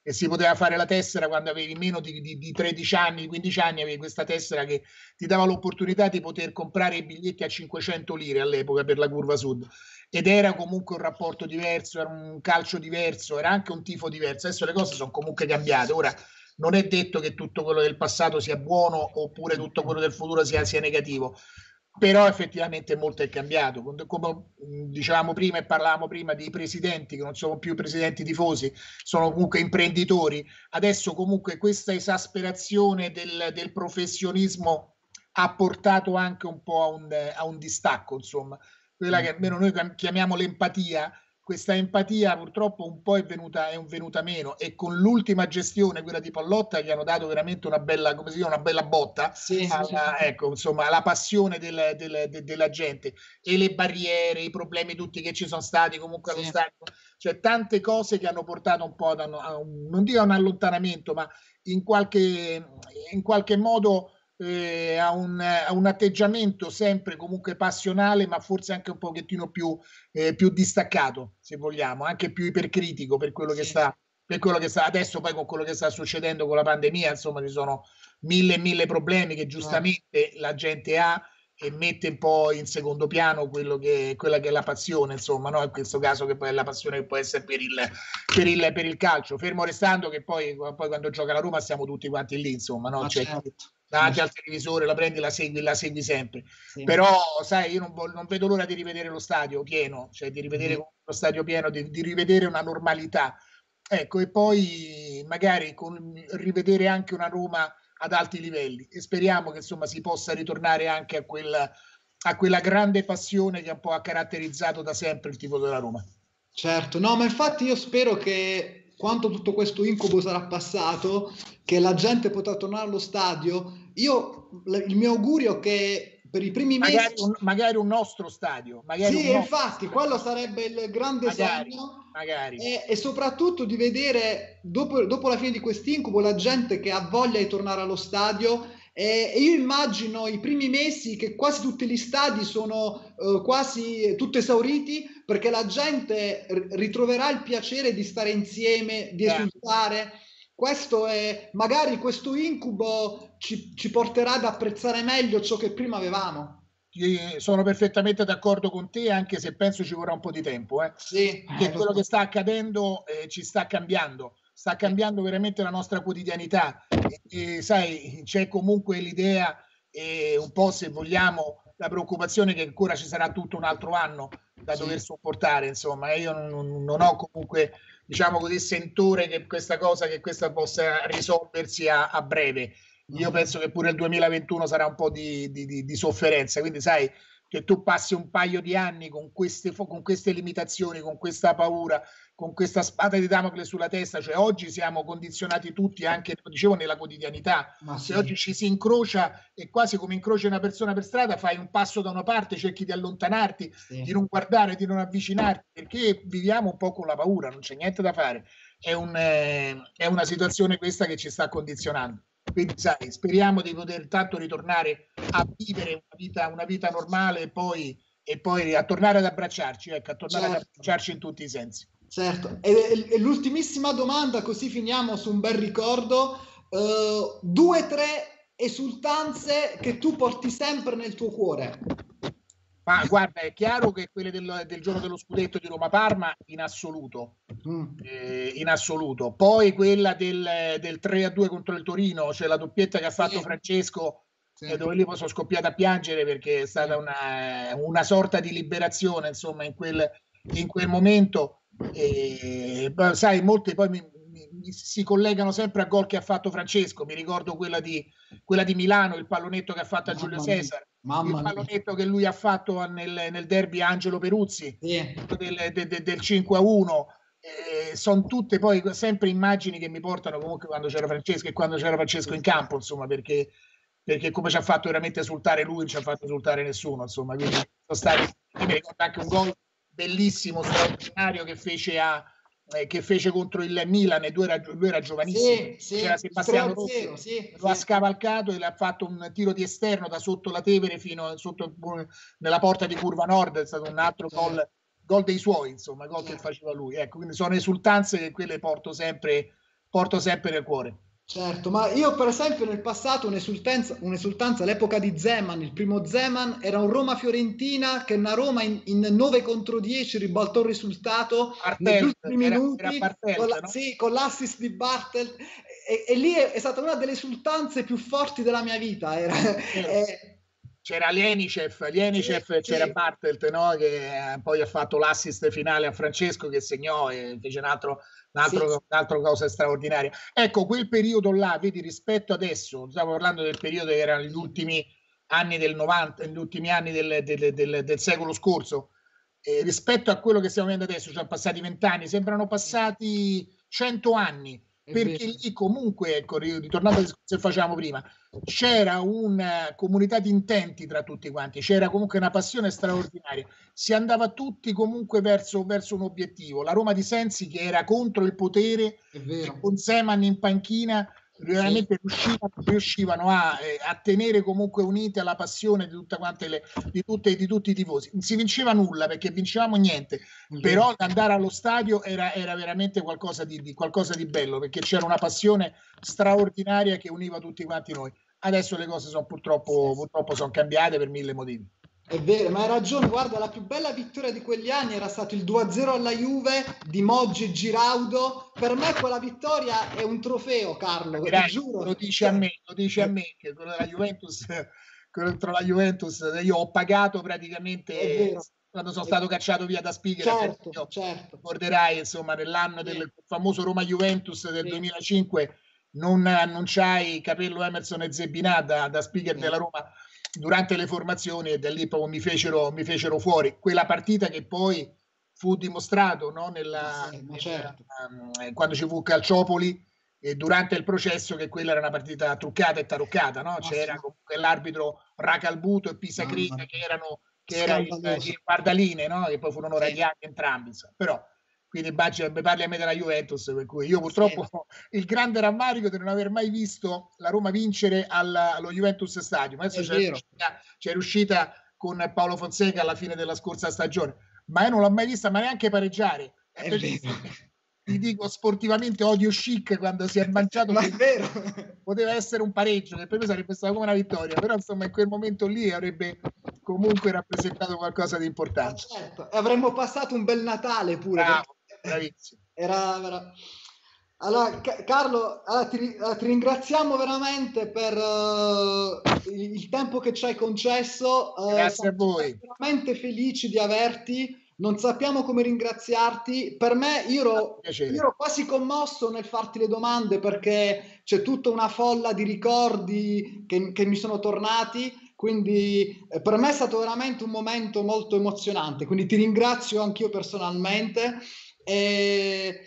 e si poteva fare la tessera quando avevi meno di 13 anni, 15 anni, avevi questa tessera che ti dava l'opportunità di poter comprare i biglietti a 500 lire all'epoca per la Curva Sud, ed era comunque un rapporto diverso, era un calcio diverso, era anche un tifo diverso. Adesso le cose sono comunque cambiate. Ora non è detto che tutto quello del passato sia buono oppure tutto quello del futuro sia negativo, però effettivamente molto è cambiato. Come dicevamo prima e parlavamo prima di presidenti che non sono più presidenti tifosi, sono comunque imprenditori. Adesso comunque questa esasperazione del professionismo ha portato anche un po' a un distacco, insomma, quella che almeno noi chiamiamo l'empatia. Questa empatia purtroppo un po' è venuta meno, e con l'ultima gestione, quella di Pallotta, gli hanno dato veramente una bella, come si dice, una bella botta ecco, insomma, alla passione della gente, e le barriere, i problemi tutti che ci sono stati comunque allo stadio, cioè tante cose che hanno portato un po' non dico a un allontanamento, ma in qualche modo a un atteggiamento sempre comunque passionale, ma forse anche un pochettino più distaccato, se vogliamo, anche più ipercritico per quello che sta adesso. Poi con quello che sta succedendo con la pandemia, insomma, ci sono mille problemi che giustamente la gente ha e mette un po' in secondo piano quella che è la passione, insomma, no? In questo caso, che poi è la passione che può essere per il calcio, fermo restando che poi quando gioca la Roma siamo tutti quanti lì, insomma, no? Cioè, davanti al televisore, la prendi, la segui sempre. Però sai, io non vedo l'ora di rivedere lo stadio pieno, cioè di rivedere lo stadio pieno, di rivedere una normalità, ecco, e poi magari rivedere anche una Roma ad alti livelli, e speriamo che insomma si possa ritornare anche a quella grande passione che un po' ha caratterizzato da sempre il tifo della Roma. Certo, no, ma infatti io spero che quando tutto questo incubo sarà passato, che la gente potrà tornare allo stadio, il mio augurio è che per i primi mesi magari un nostro stadio, infatti quello sarebbe il grande sogno, e soprattutto di vedere dopo la fine di quest'incubo la gente che ha voglia di tornare allo stadio. E io immagino i primi mesi che quasi tutti gli stadi sono quasi tutti esauriti, perché la gente ritroverà il piacere di stare insieme, di esultare. Magari questo incubo ci porterà ad apprezzare meglio ciò che prima avevamo. Sono perfettamente d'accordo con te, anche se penso ci vorrà un po' di tempo, che quello che sta accadendo ci sta cambiando veramente la nostra quotidianità, e sai, c'è comunque l'idea e un po', se vogliamo, la preoccupazione che ancora ci sarà tutto un altro anno da dover sopportare, insomma, e io non ho comunque, diciamo così, sentore che questa possa risolversi a breve. Io penso che pure il 2021 sarà un po' di sofferenza, quindi sai, che tu passi un paio di anni con queste limitazioni, con questa paura, con questa spada di Damocle sulla testa. Cioè oggi siamo condizionati tutti, anche, dicevo, nella quotidianità. Se oggi ci si incrocia, è quasi come incroci una persona per strada, fai un passo da una parte, cerchi di allontanarti, di non guardare, di non avvicinarti, perché viviamo un po' con la paura, non c'è niente da fare. È una situazione questa che ci sta condizionando. Quindi sai, speriamo di poter tanto ritornare a vivere una vita normale, e poi a tornare ad abbracciarci, ecco, a tornare ad abbracciarci in tutti i sensi. Certo, e l'ultimissima domanda, così finiamo su un bel ricordo, 2 o 3 esultanze che tu porti sempre nel tuo cuore. Ma guarda, è chiaro che quelle del giorno dello scudetto di Roma-Parma in assoluto, in assoluto. Poi quella del 3-2 contro il Torino, cioè la doppietta che ha fatto Francesco, dove lì poi sono scoppiato a piangere, perché è stata una sorta di liberazione, insomma, in quel momento. Sai, molte poi si collegano sempre a gol che ha fatto Francesco. Mi ricordo quella di Milano, il pallonetto che ha fatto a Giulio Cesare, il pallonetto che lui ha fatto nel derby a Angelo Peruzzi, del 5-1. Sono tutte poi sempre immagini che mi portano comunque quando c'era Francesco in campo, insomma, perché come ci ha fatto veramente esultare lui, non ci ha fatto esultare nessuno, insomma. Quindi mi ricordo anche un gol bellissimo, straordinario, che fece contro il Milan, e lui era giovanissimo, c'era Sebastiano Rossi, lo ha scavalcato e le ha fatto un tiro di esterno da sotto la Tevere fino sotto nella porta di Curva Nord. È stato un altro gol dei suoi, insomma, gol che faceva lui, ecco. Quindi sono esultanze che quelle porto sempre porto sempre nel cuore. Certo, ma io per esempio nel passato un'esultanza all'epoca di Zeman, il primo Zeman, era un Roma-Fiorentina che una Roma in 9 contro 10 ribaltò il risultato negli Bartelt, ultimi minuti Bartelt, no? sì, con l'assist di Bartelt e lì è stata una delle esultanze più forti della mia vita. C'era Lienicev, sì, c'era sì. Bartelt, no? Che poi ha fatto l'assist finale a Francesco che segnò e fece un'altra cosa straordinaria. Ecco, quel periodo là, vedi, rispetto adesso, stiamo parlando del periodo che erano gli ultimi anni del 90, gli ultimi anni del secolo scorso, rispetto a quello che stiamo vedendo adesso, cioè passati 20 anni, sembrano passati 100 anni. Perché lì comunque, ecco, ritornando al discorso che facevamo prima, c'era una comunità di intenti tra tutti quanti, c'era comunque una passione straordinaria, si andava tutti comunque verso un obiettivo. La Roma di Sensi che era contro il potere, e con Zeman in panchina veramente riuscivano a tenere comunque unite la passione di tutta quante di tutti i tifosi. Non si vinceva nulla perché vincevamo niente, però andare allo stadio era veramente qualcosa di bello, perché c'era una passione straordinaria che univa tutti quanti noi. Adesso le cose sono purtroppo sono cambiate per 1000 motivi. È vero, ma hai ragione, guarda, la più bella vittoria di quegli anni era stato il 2-0 alla Juve di Moggi e Giraudo. Per me quella vittoria è un trofeo, Carlo, ti giuro. Lo dici a me che quello della Juventus, contro la Juventus, io ho pagato praticamente quando sono stato cacciato via da Spiegel. Certo. Ricorderai, insomma, nell'anno del famoso Roma-Juventus del 2005 non annunciai Capello, Emerson e Zebinà da Spiegel della Roma durante le formazioni e da lì proprio mi fecero fuori. Quella partita che poi fu dimostrato, no? Quando ci fu Calciopoli e durante il processo che quella era una partita truccata e taroccata, no? C'era comunque l'arbitro Racalbuto e Pisacreta che era il guardaline, no? Che poi furono radiati entrambi, però quindi mi parli a me della Juventus, per cui io purtroppo il grande rammarico di non aver mai visto la Roma vincere allo Juventus Stadium. Adesso c'è riuscita con Paolo Fonseca alla fine della scorsa stagione, ma io non l'ho mai vista, ma neanche pareggiare. Ti dico, sportivamente odio Chic quando si è mangiato, ma è vero, poteva essere un pareggio che per me sarebbe stata come una vittoria, però insomma in quel momento lì avrebbe comunque rappresentato qualcosa di importante. Certo, e avremmo passato un bel Natale pure. Bravo, bravissimo. Allora, Carlo, ti ringraziamo veramente per il tempo che ci hai concesso. Grazie a voi. Siamo veramente felici di averti. Non sappiamo come ringraziarti. Per me, io ero quasi commosso nel farti le domande perché c'è tutta una folla di ricordi che mi sono tornati. Quindi per me è stato veramente un momento molto emozionante. Quindi ti ringrazio anch'io personalmente. E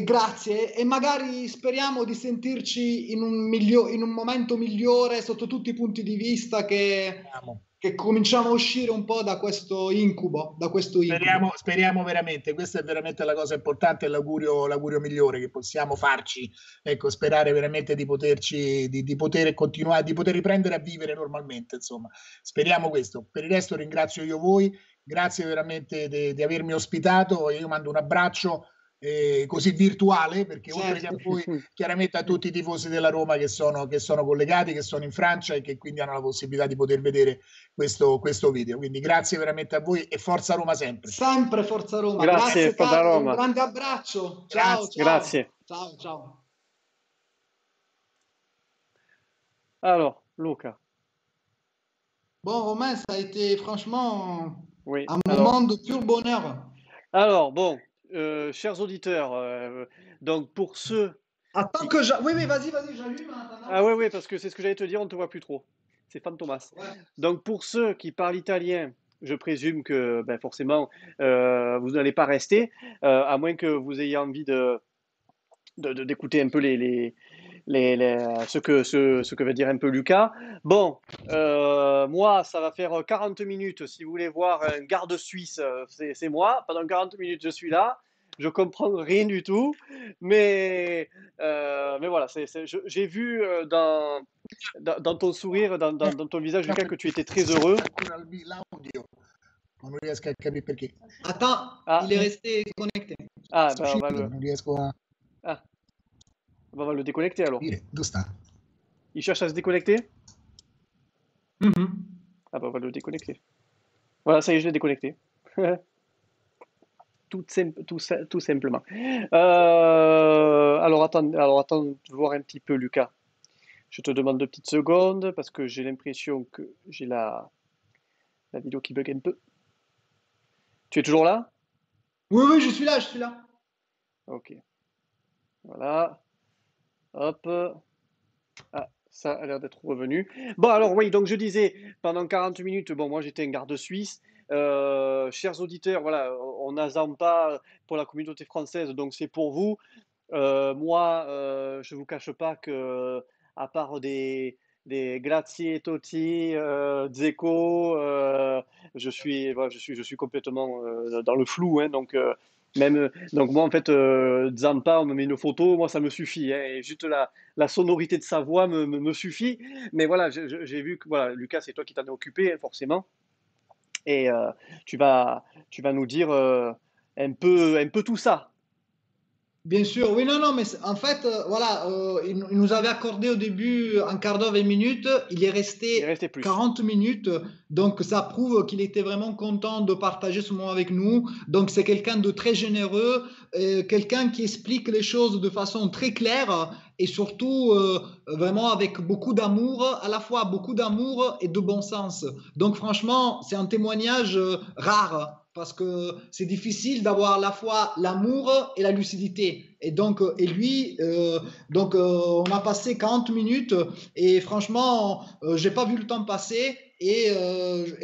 grazie, e magari speriamo di sentirci in un momento migliore sotto tutti i punti di vista che cominciamo a uscire un po' da questo incubo. Speriamo veramente, questa è veramente la cosa importante, l'augurio migliore che possiamo farci, ecco, sperare veramente di poter continuare, di poter riprendere a vivere normalmente, insomma, speriamo questo. Per il resto ringrazio io voi, grazie veramente di avermi ospitato, io mando un abbraccio così virtuale, perché oltre che a voi, chiaramente a tutti i tifosi della Roma che sono collegati, che sono in Francia e che quindi hanno la possibilità di poter vedere questo video. Quindi grazie veramente a voi e forza Roma sempre. Sempre forza Roma. Grazie Carlo, un grande abbraccio. Ciao. Grazie. Ciao. Alors, Luca. Bon, Romain, ça a été franchement un moment de pur bonheur. Alors, bon, chers auditeurs, donc pour ceux... Attends que Oui, vas-y, j'allume. Ah oui, parce que c'est ce que j'allais te dire, on ne te voit plus trop. C'est Fantomas. Ouais. Donc pour ceux qui parlent italien, je présume que forcément, vous n'allez pas rester, à moins que vous ayez envie d'écouter un peu ce que veut dire un peu Lucas. Bon, moi, ça va faire 40 minutes. Si vous voulez voir un garde suisse, c'est moi. Pendant 40 minutes, je suis là. Je comprends rien du tout. Mais voilà, j'ai vu dans ton sourire, dans ton visage, Lucas, que tu étais très heureux. Non riesco a capire perché. Attends, il est resté connecté. Ah, ben on va le... Non riesco a... On va le déconnecter alors. Dove sta? Il cherche à se déconnecter? Mhm. Ah bah on va le déconnecter. Voilà, ça y est, je l'ai déconnecté. Tout simplement. Alors attends de voir un petit peu, Lucas. Je te demande 2 petites secondes parce que j'ai l'impression que j'ai la vidéo qui bug un peu. Tu es toujours là? Oui, oui, je suis là, je suis là. Ok. Voilà. Hop. Ah, ça a l'air d'être revenu. Bon, alors oui, donc je disais, pendant 40 minutes, bon, moi j'étais un garde suisse. Chers auditeurs, voilà, on n'a pas pour la communauté française, donc c'est pour vous. Moi, je ne vous cache pas que, à part des Grazie, Totti, Dzeko, voilà, je suis complètement dans le flou. Hein, donc moi, en fait, Zampa, on me met une photo, moi, ça me suffit. Hein, et juste la sonorité de sa voix me suffit. Mais voilà, j'ai vu que, voilà, Lucas, c'est toi qui t'en es occupé, hein, forcément. Et tu vas nous dire un peu tout ça. Bien sûr, oui, non, non, mais en fait, voilà, il nous avait accordé au début un quart d'heure, 20 minutes, il est Il est resté resté plus. 40 minutes, donc ça prouve qu'il était vraiment content de partager ce moment avec nous. Donc c'est quelqu'un de très généreux, quelqu'un qui explique les choses de façon très claire et surtout vraiment avec beaucoup d'amour, à la fois beaucoup d'amour et de bon sens. Donc franchement, c'est un témoignage rare parce que c'est difficile d'avoir à la fois l'amour et la lucidité. Et donc, et lui, on a passé 40 minutes et franchement, j'ai pas vu le temps passer. Et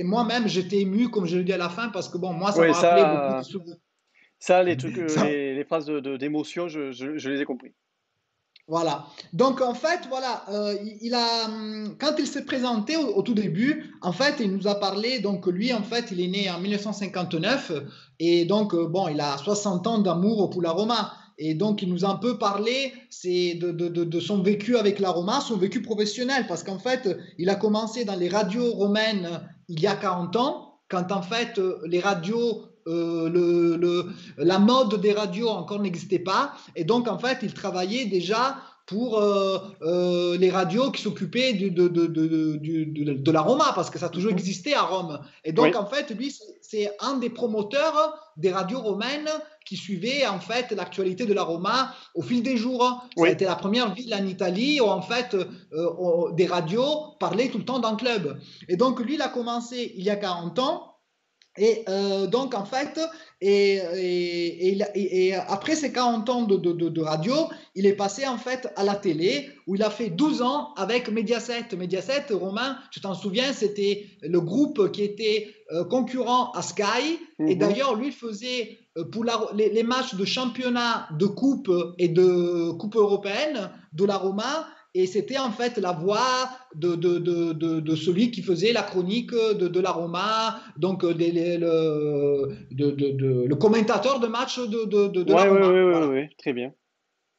moi-même, j'étais ému, comme je le dis à la fin, parce que bon, moi, ça Oui, m'a rappelé beaucoup de souvenirs. les trucs, Ça, les phrases d'émotion, je les ai compris. Voilà. Donc en fait, voilà, quand il s'est présenté au tout début, en fait, il nous a parlé. Donc lui, en fait, il est né en 1959 et donc bon, il a 60 ans d'amour pour la Roma. Et donc il nous a un peu parlé, c'est de son vécu avec la Roma, son vécu professionnel, parce qu'en fait, il a commencé dans les radios romaines il y a 40 ans, quand en fait les radios la mode des radios encore n'existait pas. Et donc, en fait, il travaillait déjà pour les radios qui s'occupaient de la Roma, parce que ça a toujours existé à Rome. Et donc, Oui, en fait, lui, c'est un des promoteurs des radios romaines qui suivait en fait l'actualité de la Roma au fil des jours. Ça a oui. été la première ville en Italie où en fait des radios parlaient tout le temps d'un club. Et donc lui, il a commencé il y a 40 ans. Et donc, en fait, après ces 40 ans de radio, il est passé en fait à la télé où il a fait 12 ans avec Mediaset. Mediaset, Romain, tu t'en souviens, c'était le groupe qui était concurrent à Sky. Et Mhm. d'ailleurs, lui faisait pour les matchs de championnat, de coupe et de coupe européenne de la Roma. Et c'était en fait la voix de celui qui faisait la chronique de la Roma, donc le commentateur de match de la Ouais, ouais, Roma. ouais, ouais, Voilà. ouais, très bien.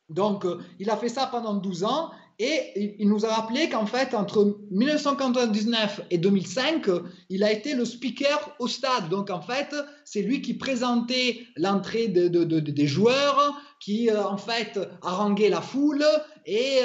Donc, il a fait ça pendant 12 ans et il nous a rappelé qu'en fait, entre 1999 et 2005, il a été le speaker au stade. Donc, en fait, c'est lui qui présentait l'entrée des joueurs, qui, en fait, haranguait la foule. Et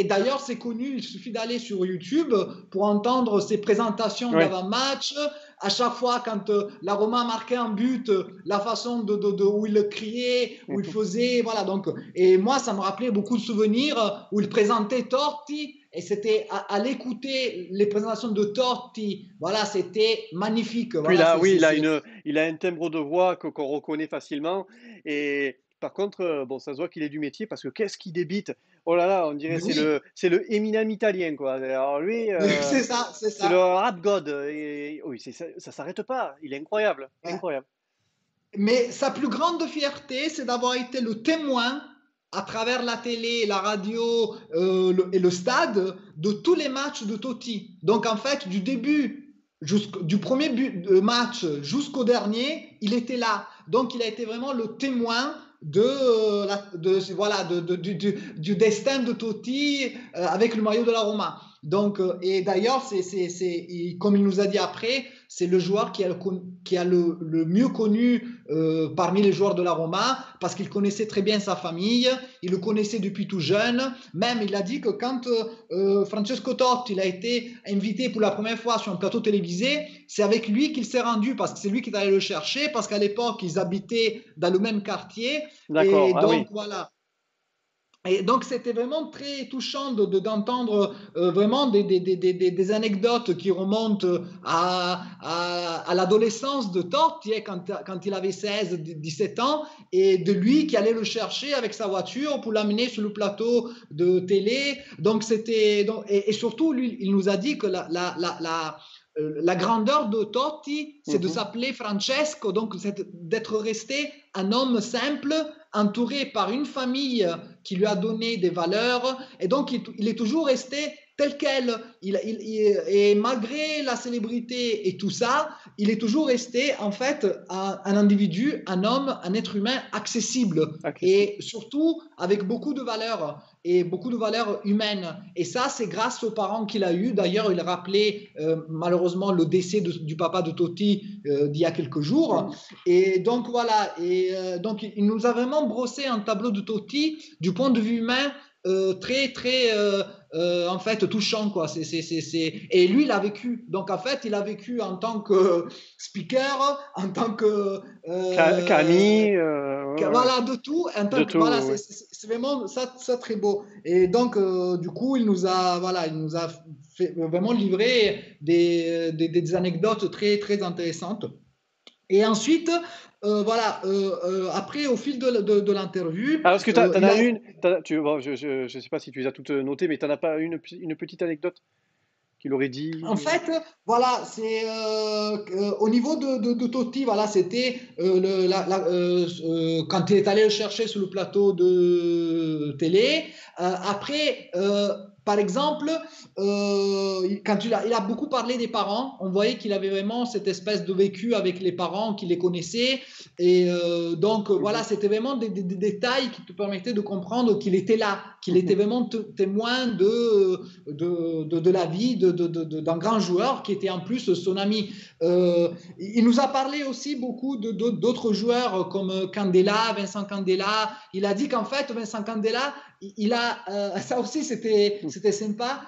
d'ailleurs, c'est connu, il suffit d'aller sur YouTube pour entendre ses présentations Ouais. d'avant-match. À chaque fois, quand la Roma marquait un but, la façon où il criait, où il Mhm. faisait, voilà. Donc, et moi, ça me rappelait beaucoup de souvenirs où il présentait Totti. Et c'était à l'écouter les présentations de Totti, voilà, c'était magnifique. Puis Voilà, là, oui, il a un timbre de voix qu'on reconnaît facilement. Et par contre, bon, ça se voit qu'il est du métier parce que qu'est-ce qu'il débite? Oh là là, on dirait mais oui, c'est le Eminem italien, quoi. Alors lui, c'est ça, c'est c'est le ça. rap god. Et oui, ça s'arrête pas. Il est incroyable, Ouais. incroyable. Mais sa plus grande fierté, c'est d'avoir été le témoin à travers la télé, la radio et le stade de tous les matchs de Totti. Donc en fait, du début, du premier match jusqu'au dernier, il était là. Donc il a été vraiment le témoin du destin de Totti avec le maillot de la Roma. Donc, et d'ailleurs, comme il nous a dit après, c'est le joueur qui a le mieux connu parmi les joueurs de la Roma, parce qu'il connaissait très bien sa famille, il le connaissait depuis tout jeune. Même il a dit que quand Francesco Totti il a été invité pour la première fois sur un plateau télévisé, c'est avec lui qu'il s'est rendu, parce que c'est lui qui est allé le chercher, parce qu'à l'époque ils habitaient dans le même quartier. D'accord, Et donc oui. voilà. Et donc, c'était vraiment très touchant d'entendre vraiment des anecdotes qui remontent à l'adolescence de Totti, quand il avait 16-17 ans, et de lui qui allait le chercher avec sa voiture pour l'amener sur le plateau de télé. Donc, et surtout, lui, il nous a dit que la grandeur de Totti, c'est de s'appeler Francesco, donc d'être resté un homme simple, entouré par une famille qui lui a donné des valeurs, et donc il est toujours resté tel quel. Et malgré la célébrité et tout ça, il est toujours resté en fait un individu, un homme, un être humain accessible. Et surtout avec beaucoup de valeurs et beaucoup de valeurs humaines. Et ça, c'est grâce aux parents qu'il a eu. D'ailleurs, il rappelait malheureusement le décès du papa de Totti d'il y a quelques jours. Et donc voilà, donc il nous a vraiment brossé un tableau de Totti du point de vue humain très très en fait touchant, quoi. Et lui il a vécu, donc en fait il a vécu en tant que speaker, en tant que Camille, voilà, de tout, voilà, c'est vraiment ça très beau. Et donc du coup il nous a fait vraiment livré des anecdotes très très intéressantes. Et ensuite, après, au fil de l'interview. Alors, est-ce que tu en as une bon, je ne sais pas si tu les as toutes notées, mais tu n'en as pas une petite anecdote qu'il aurait dit? En fait, voilà, c'est au niveau de Totti, voilà, c'était quand il est allé le chercher sur le plateau de télé. Après, par exemple, quand il a beaucoup parlé des parents, on voyait qu'il avait vraiment cette espèce de vécu avec les parents, qu'il les connaissait. Et donc, voilà, c'était vraiment des détails qui te permettaient de comprendre qu'il était là, qu'il était vraiment témoin de la vie d'un grand joueur qui était en plus son ami. Il nous a parlé aussi beaucoup d'autres joueurs comme Candela, Vincent Candela. Il a dit qu'en fait, Vincent Candela, il a, ça aussi c'était sympa,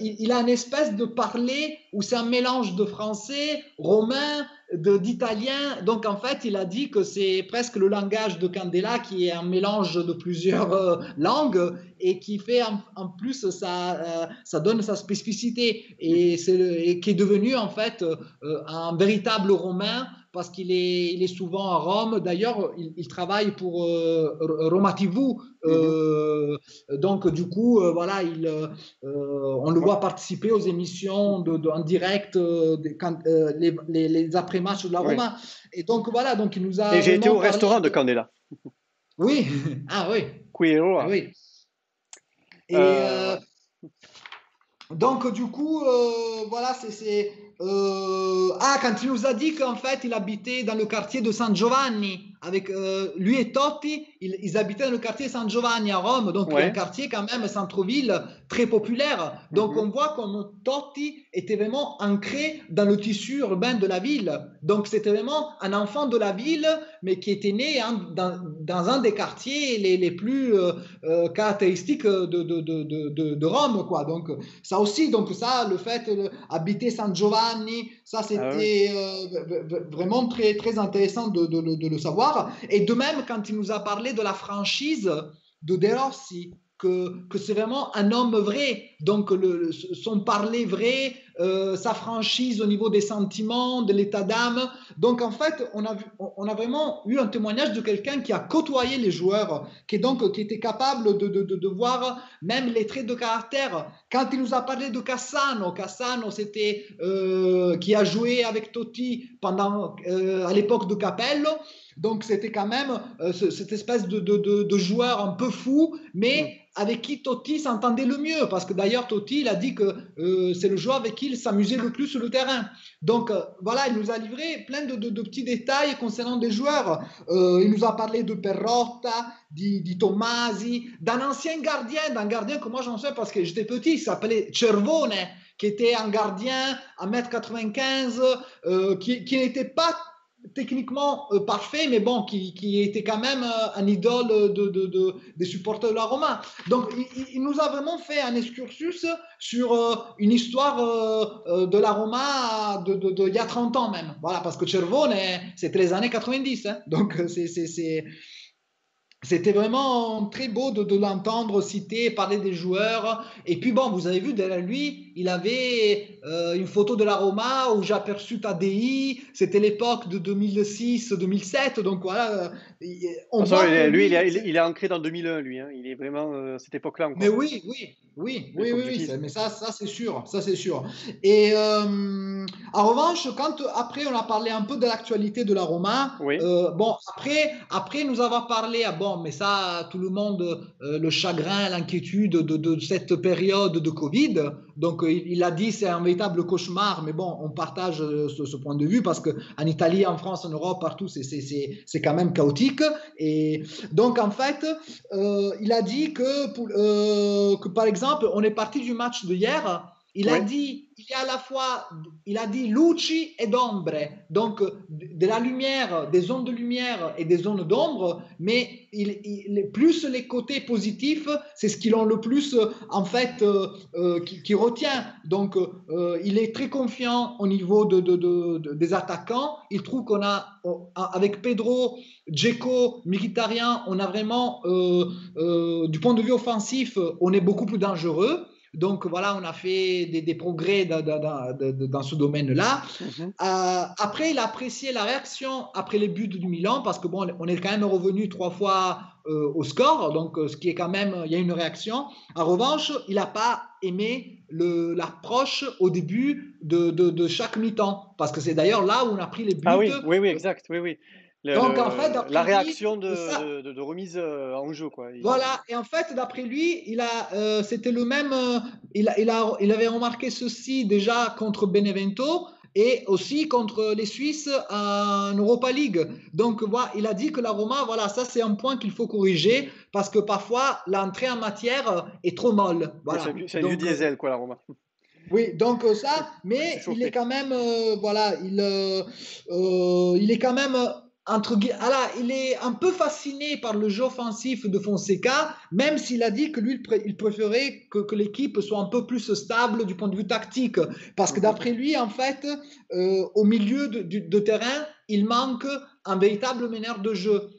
il a une espèce de parler où c'est un mélange de français, romain, d'italien. Donc en fait, il a dit que c'est presque le langage de Candela qui est un mélange de plusieurs langues et qui fait en plus ça donne sa spécificité et qui est devenu en fait un véritable romain parce qu'il est souvent à Rome. D'ailleurs, il travaille pour Roma TV. Donc, du coup, voilà, on le voit participer aux émissions en direct, les après-matchs de la Roma. Oui. Et donc, voilà, donc il nous a. Et j'ai été au restaurant de Candela. Oui, ah oui. Quiro. Oui. Et donc, du coup, voilà, quand il nous a dit qu'en fait, il habitait dans le quartier de San Giovanni, avec lui et Totti, ils habitaient dans le quartier San Giovanni à Rome, donc un quartier quand même centre-ville très populaire. Donc on voit comme Totti était vraiment ancré dans le tissu urbain de la ville. Donc c'était vraiment un enfant de la ville, mais qui était né dans un des quartiers les plus caractéristiques de Rome, quoi. Donc ça aussi, donc ça, le fait d'habiter San Giovanni, ça c'était vraiment très très intéressant de le savoir. Et de même, quand il nous a parlé de la franchise de De Rossi, que c'est vraiment un homme vrai, donc son parler vrai, sa franchise au niveau des sentiments, de l'état d'âme. Donc en fait, on a vraiment eu un témoignage de quelqu'un qui a côtoyé les joueurs, qui était capable de voir même les traits de caractère. Quand il nous a parlé de Cassano, c'était qui a joué avec Totti à l'époque de Capello. Donc c'était quand même cette espèce de joueur un peu fou, mais avec qui Totti s'entendait le mieux, parce que d'ailleurs Totti il a dit que c'est le joueur avec qui il s'amusait le plus sur le terrain. Donc voilà, il nous a livré plein de petits détails concernant des joueurs. Il nous a parlé de Perrotta, di Tommasi, d'un ancien gardien, que moi j'en sais parce que j'étais petit, il s'appelait Cervone, qui était un gardien à 1,95 m, qui n'était pas techniquement parfait, mais bon, qui était quand même un idole des supporters de la Roma. Donc, il nous a vraiment fait un excursus sur une histoire de la Roma il y a 30 ans même. Voilà, parce que Cervone, c'est les années 90. Hein. Donc, c'était vraiment très beau de l'entendre citer, parler des joueurs. Et puis bon, vous avez vu derrière lui, il avait une photo de la Roma où j'ai aperçu Tadei. C'était l'époque de 2006-2007. Donc voilà, on Attention, voit que lui, lui, il est ancré dans 2001, lui. Hein. Il est vraiment cette époque-là mais encore. oui, L'époque du titre. mais ça c'est sûr, ça c'est sûr. Et en revanche, quand après on a parlé un peu de l'actualité de la Roma, Oui. bon après nous avons parlé, ah bon, mais ça tout le monde, le chagrin, l'inquiétude de cette période de Covid. Donc il a dit c'est un véritable cauchemar, mais bon, on partage ce point de vue parce que en Italie, en France, en Europe, partout, c'est quand même chaotique. Et donc en fait, il a dit que par exemple, on est parti du match de hier. Il a Oui. dit, il y a à la fois, il a dit luci et ombre, donc de la lumière, des zones de lumière et des zones d'ombre, mais plus les côtés positifs, c'est ce qu'ils ont le plus en fait qui retient. Donc il est très confiant au niveau des attaquants. Il trouve qu'on a avec Pedro, Dzeko, Mkhitaryan, on a vraiment du point de vue offensif, on est beaucoup plus dangereux. Donc voilà, on a fait des progrès dans ce domaine-là. Mhm. Après, il a apprécié la réaction après les buts du Milan parce que bon, on est quand même revenu 3 fois au score, donc ce qui est quand même, il y a une réaction. En revanche, il n'a pas aimé l'approche au début de chaque mi-temps parce que c'est d'ailleurs là où on a pris les Ah buts. oui, exact. Oui. Donc en fait, La d'après lui, réaction ça, de remise en jeu, quoi. voilà, et en fait, d'après lui, c'était le même. Il avait remarqué ceci déjà contre Benevento et aussi contre les Suisses en Europa League. Donc, voilà, il a dit que la Roma, voilà, ça c'est un point qu'il faut corriger parce que parfois l'entrée en matière est trop molle. Ouais, Voilà. c'est un vieux Donc, diesel, quoi, la Roma. oui, donc ça, C'est mais il est chauffé. quand même, voilà, il est quand même, voilà, il est un peu fasciné par le jeu offensif de Fonseca, même s'il a dit que lui, il préférait que l'équipe soit un peu plus stable du point de vue tactique, parce que Mhm. d'après lui, en fait, au milieu de terrain, il manque un véritable meneur de jeu.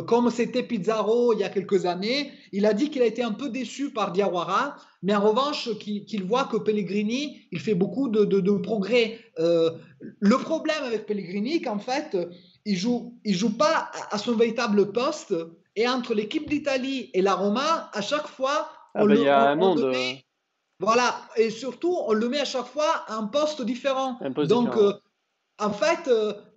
Comme c'était Pizarro il y a quelques années, il a dit qu'il a été un peu déçu par Diawara, mais en revanche, qu'il voit que Pellegrini, il fait beaucoup de progrès. Le problème avec Pellegrini, qu'en fait, il joue pas à son véritable poste, et entre l'équipe d'Italie et la Roma, à chaque fois, Ah ben, il y a un on le monde, met, voilà, et surtout, on le met à chaque fois à un poste différent. un poste Donc, différent. Ouais. en fait,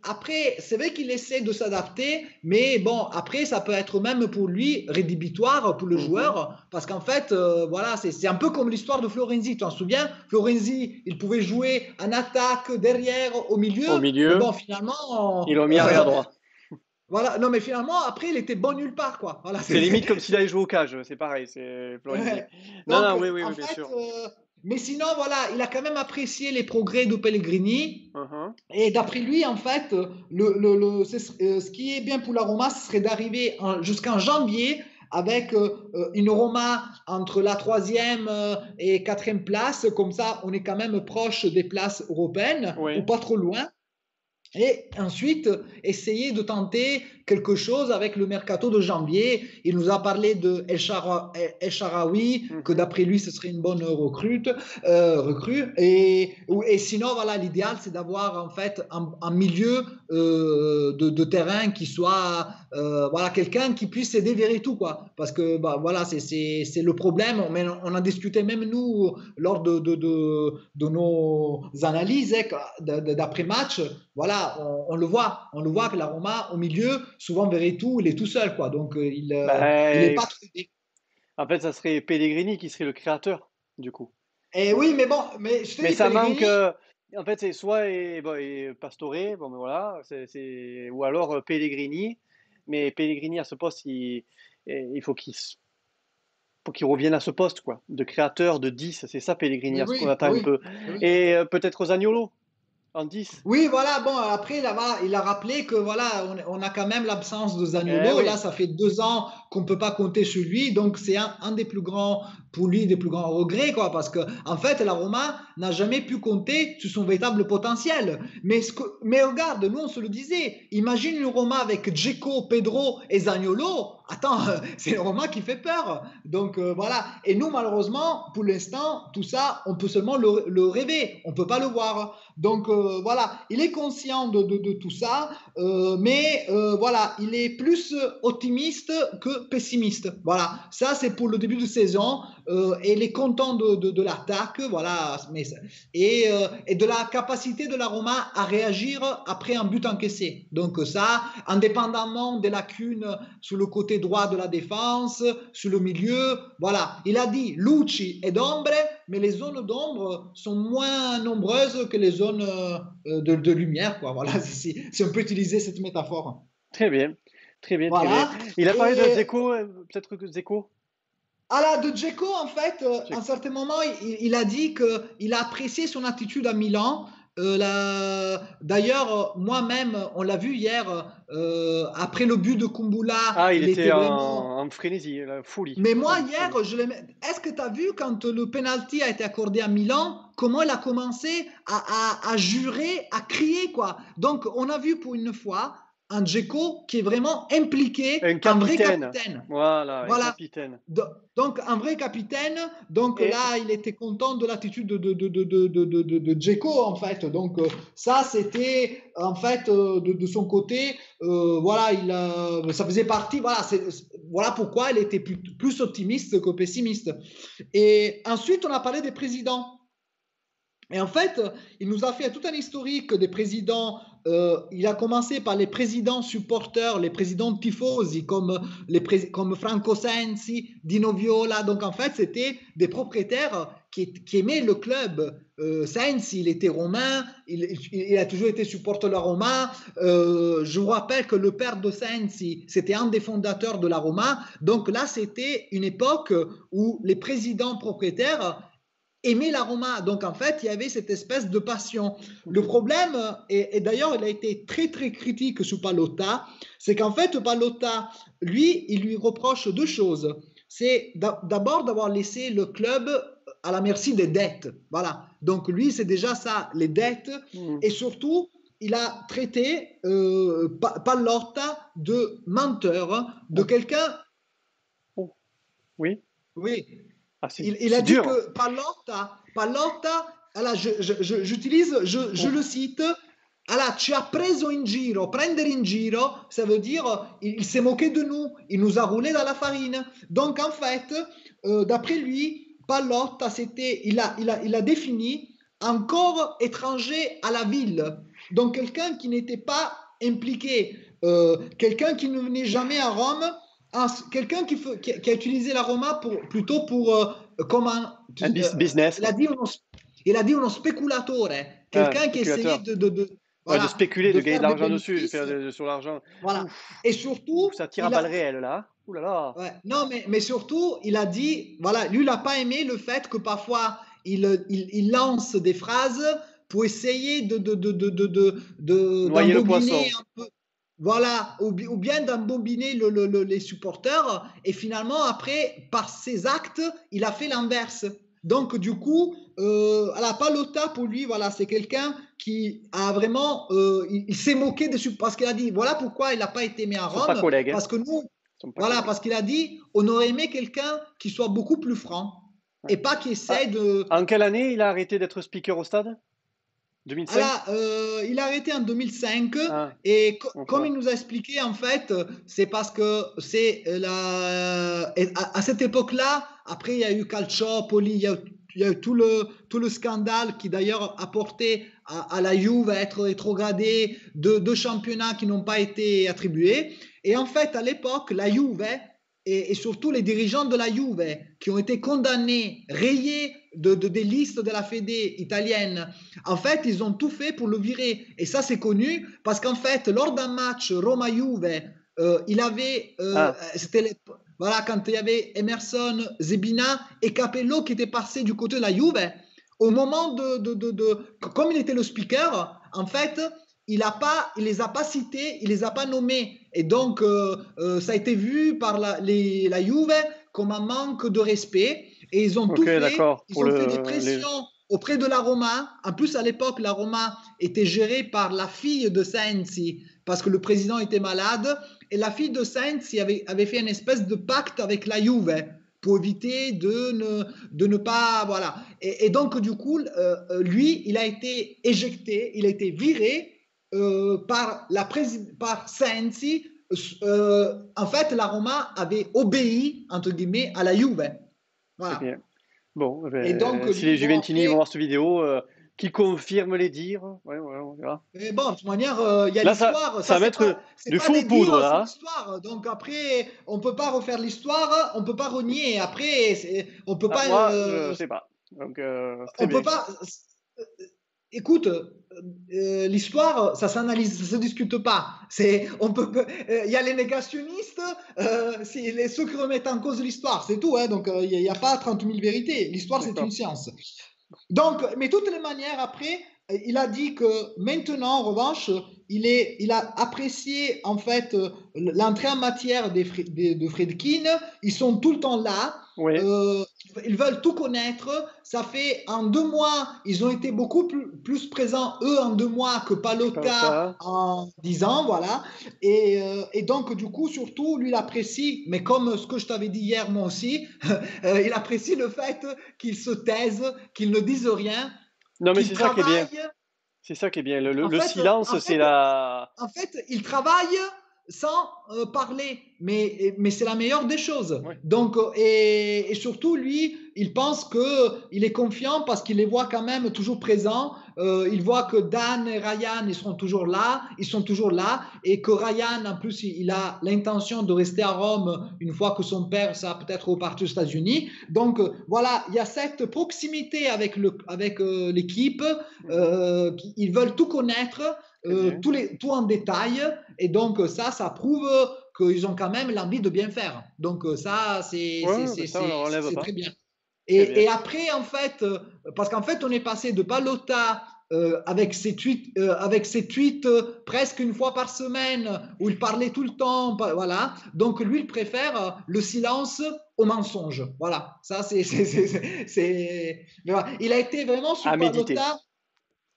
après, c'est vrai qu'il essaie de s'adapter, mais bon, après, ça peut être même pour lui rédhibitoire, pour le Mhm. joueur, parce qu'en fait, voilà, c'est un peu comme l'histoire de Florenzi. Tu t'en souviens? Florenzi, il pouvait jouer en attaque, derrière, au Au milieu, mais milieu, bon, ils finalement, l'ont mis arrière droit. voilà, non, mais finalement, après, il était bon nulle part, quoi. Voilà, C'est limite comme s'il allait jouer au cage, c'est pareil, c'est Florenzi. Ouais. Donc, Non, en bien fait, sûr. mais sinon, voilà, il a quand même apprécié les progrès de Pellegrini. Mhm. Et d'après lui, en fait, ce qui est bien pour la Roma, ce serait d'arriver jusqu'en janvier avec une Roma entre la troisième et quatrième place. Comme ça, on est quand même proche des places européennes ou Oui. pas trop loin. Et ensuite, essayer de tenter quelque chose avec le mercato de janvier. Il nous a parlé de El Sharawi, que Mhm. d'après lui, ce serait une bonne recrue. Et sinon, voilà, l'idéal, c'est d'avoir en fait un milieu de terrain qui soit voilà, quelqu'un qui puisse aider Verretou, quoi. Parce que bah, voilà, c'est le problème. On a discuté même nous lors de nos analyses d'après-match. Voilà, on le voit que la Roma au milieu, souvent Verretou, il est tout seul, quoi. Donc il est Ben, pas trop aidé. en fait, ça serait Pellegrini qui serait le créateur, du coup. Et oui, mais bon, mais je te Mais dis, ça manque. Pellegrini, En fait, c'est soit et Pastore, bon, ben voilà, ou alors Pellegrini. Mais Pellegrini à ce poste, il faut qu'il pour qu'il revienne à ce poste, quoi, de créateur de 10. C'est ça Pellegrini, à ce qu'on attend un oui, peu. oui. Et peut-être Zaniolo en 10. Oui, voilà, bon, après, il a rappelé que voilà, on a quand même l'absence de Eh Zaniolo. Là, oui, ça fait 2 ans qu'on ne peut pas compter sur lui. Donc, c'est un des plus grands, pour lui, des plus grands regrets, quoi. Parce que, en fait, la Roma n'a jamais pu compter sur son véritable potentiel. Mais regarde, nous, on se le disait. Imagine une Roma avec Dzeko, Pedro et Zaniolo. Attends, c'est une Roma qui fait peur. Donc, voilà. Et nous, malheureusement, pour l'instant, tout ça, on peut seulement le rêver. On ne peut pas le voir. Donc voilà, il est conscient de tout ça, mais voilà, il est plus optimiste que pessimiste. Voilà, ça c'est pour le début de saison et il est content de l'attaque, voilà, et de la capacité de la Roma à réagir après un but encaissé. Donc ça, indépendamment des lacunes sur le côté droit de la défense, sur le milieu, voilà, il a dit luci ed ombre, mais les zones d'ombre sont moins nombreuses que les zones de lumière, quoi. Voilà, si on peut utiliser cette métaphore. très bien, très bien, très bien. Voilà. Il a parlé de Et Dzeko, peut-être que Dzeko. à la de Dzeko, en fait, à un certain moment, il a dit qu'il a apprécié son attitude à Milan. D'ailleurs, moi-même, on l'a vu hier, après le but de Kumbula, Ah, il il était était vraiment. en frénésie, la folie, Mais moi, folie, hier, folie. est-ce que tu as vu quand le penalty a été accordé à Milan, comment il a commencé à jurer, à crier, quoi. Donc, on a vu pour une fois un Dzeko qui est vraiment impliqué, Un un vrai capitaine, capitaine. voilà, un Voilà. capitaine. Donc, un vrai capitaine. Donc, Et là, il était content de l'attitude de Dzeko, en fait. Donc, ça, c'était, en fait, de son côté, voilà, ça faisait partie, voilà pourquoi il était plus optimiste que pessimiste. Et ensuite, on a parlé des présidents. Et en fait, il nous a fait tout un historique des présidents. Il a commencé par les présidents supporters, les présidents tifosi, comme Franco Sensi, Dino Viola. Donc en fait, c'était des propriétaires qui aimaient le club. Sensi, il était romain, il a toujours été supporter de la Roma. Je vous rappelle que le père de Sensi, c'était un des fondateurs de la Roma. Donc là, c'était une époque où les présidents propriétaires aimer la Roma. Donc en fait, il y avait cette espèce de passion. Le problème, et d'ailleurs il a été très très critique sur Pallotta, c'est qu'en fait Pallotta, lui, il lui reproche deux choses. C'est d'abord d'avoir laissé le club à la merci des dettes. Voilà. Donc lui, c'est déjà ça, les dettes. Et surtout, il a traité Pallotta de menteur, de quelqu'un. oh, oui, Oui, ah, il a c'est dit dur. que Pallotta, allora, je le cite, allora, ci ha preso in giro. Prendere in giro, ça veut dire, il s'est moqué de nous, il nous a roulé dans la farine. Donc, en fait, d'après lui, Pallotta, il a défini un corps étranger à la ville. Donc, quelqu'un qui n'était pas impliqué, quelqu'un qui ne venait jamais à Rome, quelqu'un qui a utilisé la Roma plutôt pour comme Business, quoi. il a dit uno speculatore, Ah, quelqu'un qui essayait spéculateur. Ouais, de voilà, spéculer, de de gagner de faire des l'argent dessus, de bénéfices, faire sur l'argent. voilà. Ouf, Et ouf, surtout, ça tire à balles réelles, là. Ouh là là. ouais, non, mais surtout, il a dit, voilà, lui, il n'a pas aimé le fait que parfois, il lance des phrases pour essayer Noyer le d'embobiner poisson. un peu, voilà, ou bien d'embobiner les supporters, et finalement, après, par ses actes, il a fait l'inverse. Donc, du coup, à la Pallotta, pour lui, voilà, c'est quelqu'un qui a vraiment, il s'est moqué des supporters, parce qu'il a dit, voilà pourquoi il n'a pas été mis à Ils sont pas Rome, collègues, hein. parce que nous, Ils sont pas voilà, collègues. parce qu'il a dit, on aurait aimé quelqu'un qui soit beaucoup plus franc Ouais. et pas qui Ah, essaie de. en quelle année il a arrêté d'être speaker au stade? 2005? Alors, il a arrêté en 2005 Ah, et comme enfin. il nous a expliqué, en fait, c'est parce que c'est à cette époque-là, après il y a eu Calciopoli, il y a eu tout le scandale qui d'ailleurs a porté à la Juve à être rétrogradée, deux championnats qui n'ont pas été attribués. Et en fait, à l'époque, la Juve et surtout les dirigeants de la Juve qui ont été condamnés, rayés des listes de la Fédé italienne, en fait, ils ont tout fait pour le virer. Et ça, c'est connu parce qu'en fait, lors d'un match Roma-Juve, il avait, Ah, voilà, quand il y avait Emerson, Zebina et Capello qui étaient passés du côté de la Juve, au moment comme il était le speaker, en fait, il les a pas cités, il les a pas nommés. Et donc, ça a été vu par la Juve comme un manque de respect. Et ils ont tout fait. Ils ont fait des pressions auprès de la Roma. En plus, à l'époque, la Roma était gérée par la fille de Sensi, parce que le président était malade. Et la fille de Sensi avait fait une espèce de pacte avec la Juve pour éviter de ne pas... Voilà. Et donc, du coup, lui, il a été éjecté, il a été viré par Sensi. En fait, la Roma avait obéi, entre guillemets, à la Juve. Voilà. Okay. Bon, et donc, si les Juventini vont voir cette vidéo, qui confirme les dires, ouais, on verra. Mais bon, de toute manière, il y a l'histoire. Ça va mettre de faux poudre, là. C'est l'histoire. Donc après, on ne peut pas refaire l'histoire, on ne peut pas renier. Après, on ne peut pas... Moi, je ne sais pas. Donc, on ne peut pas... Écoute, l'histoire, ça s'analyse, ça se discute pas. Il y a les négationnistes, ceux qui remettent en cause l'histoire, c'est tout. Hein, donc il n'y a pas 30 000 vérités. L'histoire, c'est une science. Donc, mais de toutes les manières, après, il a dit que maintenant, en revanche, il a apprécié en fait l'entrée en matière de Friedkin. Ils sont tout le temps là. Oui. Ils veulent tout connaître. Ça fait en 2 mois, ils ont été beaucoup plus présents, eux, en 2 mois que Pallotta en 10 ans, voilà. Et donc, du coup, surtout, lui, il apprécie, mais comme ce que je t'avais dit hier, moi aussi, il apprécie le fait qu'ils se taisent, qu'ils ne disent rien. Non, mais c'est ça qui est bien. C'est ça qui est bien. Le silence, c'est la... En fait, il travaille sans parler, mais c'est la meilleure des choses. Ouais. Donc, et surtout, lui, il pense qu'il est confiant parce qu'il les voit quand même toujours présents. Il voit que Dan et Ryan, ils sont toujours là, et que Ryan, en plus, il a l'intention de rester à Rome une fois que son père, ça va peut-être repartir aux États-Unis. Donc, voilà, il y a cette proximité avec l'équipe. Ils veulent tout connaître. Tout en détail, et donc ça prouve qu'ils ont quand même l'envie de bien faire. Donc ça, c'est très bien. Et après, en fait, parce qu'en fait, on est passé de Pallotta avec ses tweets presque une fois par semaine, où il parlait tout le temps, voilà. Donc lui, il préfère le silence au mensonge. Voilà, ça voilà. Il a été vraiment sur Pallotta.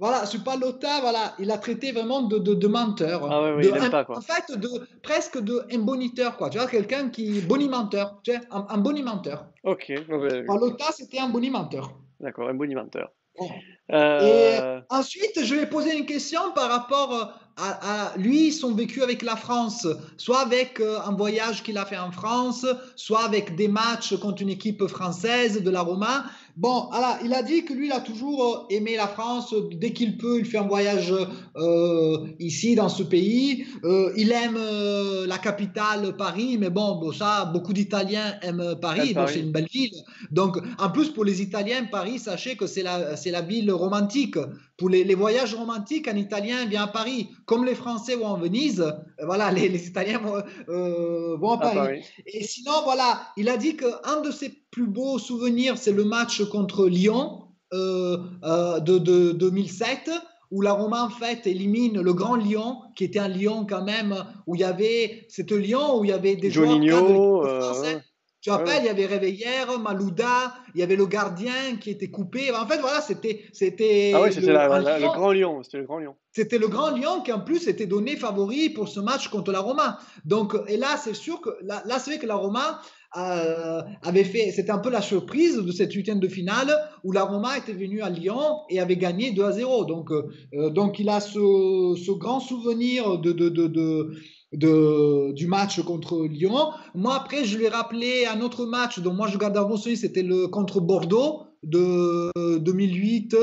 Voilà, sur Pallotta, voilà, il a traité vraiment de menteur. Ah oui, il n'aime pas, quoi. En fait, presque d'un boniteur, quoi. Tu vois, quelqu'un qui... bonimenteur, tu sais, un bonimenteur. Ok. Pallotta, c'était un bonimenteur. D'accord, un bonimenteur. Oh. Et ensuite, je vais poser une question par rapport à lui, son vécu avec la France, soit avec un voyage qu'il a fait en France, soit avec des matchs contre une équipe française de la Roma. Bon, alors, il a dit que lui, il a toujours aimé la France. Dès qu'il peut, il fait un voyage ici, dans ce pays. Il aime la capitale, Paris, mais bon, ça, beaucoup d'Italiens aiment Paris. Donc, c'est une belle ville. Donc, en plus, pour les Italiens, Paris, sachez que c'est la ville romantique. Pour les voyages romantiques, un Italien vient à Paris. Comme les Français vont à Venise, voilà, les Italiens vont à Paris. Et sinon, voilà, il a dit qu'un de ses plus beaux souvenirs, c'est le match contre Lyon de 2007, où la Roma, en fait, élimine le Grand Lyon, qui était un Lyon quand même, où il y avait, c'était Lyon où il y avait des Joninho, joueurs français. Tu te rappelles, il y avait Réveillère, Malouda, il y avait le gardien qui était coupé. En fait, voilà, c'était. Ah oui, c'était le Grand Lyon. C'était le Grand Lyon. C'était le Grand Lyon qui, en plus, était donné favori pour ce match contre la Roma. Donc, et là, c'est sûr que là c'est vrai que la Roma avait fait. C'était un peu la surprise de cette huitième de finale où la Roma était venue à Lyon et avait gagné 2-0. Donc, il a ce grand souvenir du match contre Lyon. Moi, après, je lui ai rappelé un autre match dont moi je garde un bon souvenir, c'était le contre Bordeaux de 2008,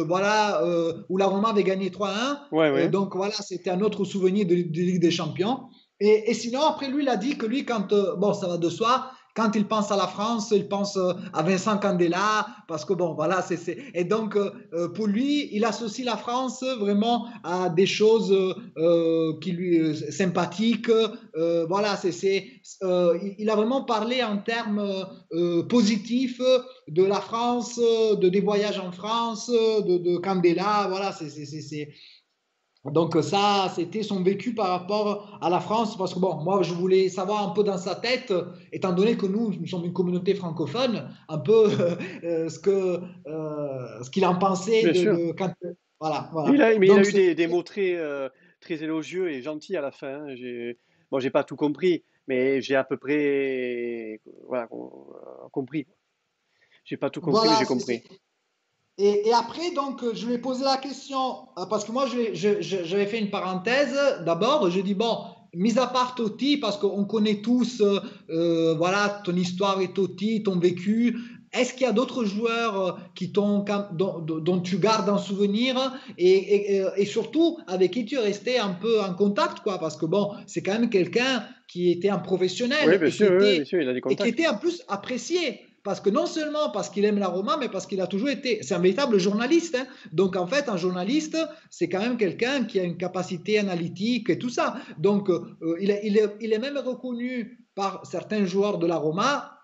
voilà, où la Roma avait gagné 3-1. Ouais. Donc voilà, c'était un autre souvenir de Ligue des Champions. Et sinon, après, lui, il a dit que lui, quand, bon, ça va de soi, Quand il pense à la France, il pense à Vincent Candela, parce que bon, voilà, et donc pour lui, il associe la France vraiment à des choses qui lui sympathiques. Voilà, il a vraiment parlé en termes positifs de la France, des voyages en France, de Candela. Voilà, donc ça, c'était son vécu par rapport à la France, parce que bon, moi, je voulais savoir un peu dans sa tête, étant donné que nous sommes une communauté francophone, un peu ce qu'il en pensait Bien sûr. quand... Voilà, Mais voilà. il a Donc, eu des mots très élogieux et gentils à la fin, hein. Bon, j'ai pas tout compris, mais j'ai à peu près voilà, compris. J'ai pas tout compris, mais voilà, j'ai compris. Et après, donc, je lui ai posé la question, parce que moi, j'avais fait une parenthèse. D'abord, je dis, bon, mis à part Totti, parce qu'on connaît tous, voilà, ton histoire et Totti, ton vécu, est-ce qu'il y a d'autres joueurs dont tu gardes un souvenir et surtout avec qui tu es resté un peu en contact, quoi, parce que bon, c'est quand même quelqu'un qui était un Oui, professionnel bien sûr, oui, bien sûr, il a des et qui contacts. était en plus apprécié. Parce que non seulement parce qu'il aime la Roma, mais parce qu'il a toujours été, c'est un véritable journaliste. Hein. Donc en fait, un journaliste, c'est quand même quelqu'un qui a une capacité analytique et tout ça. Donc il est même reconnu par certains joueurs de la Roma.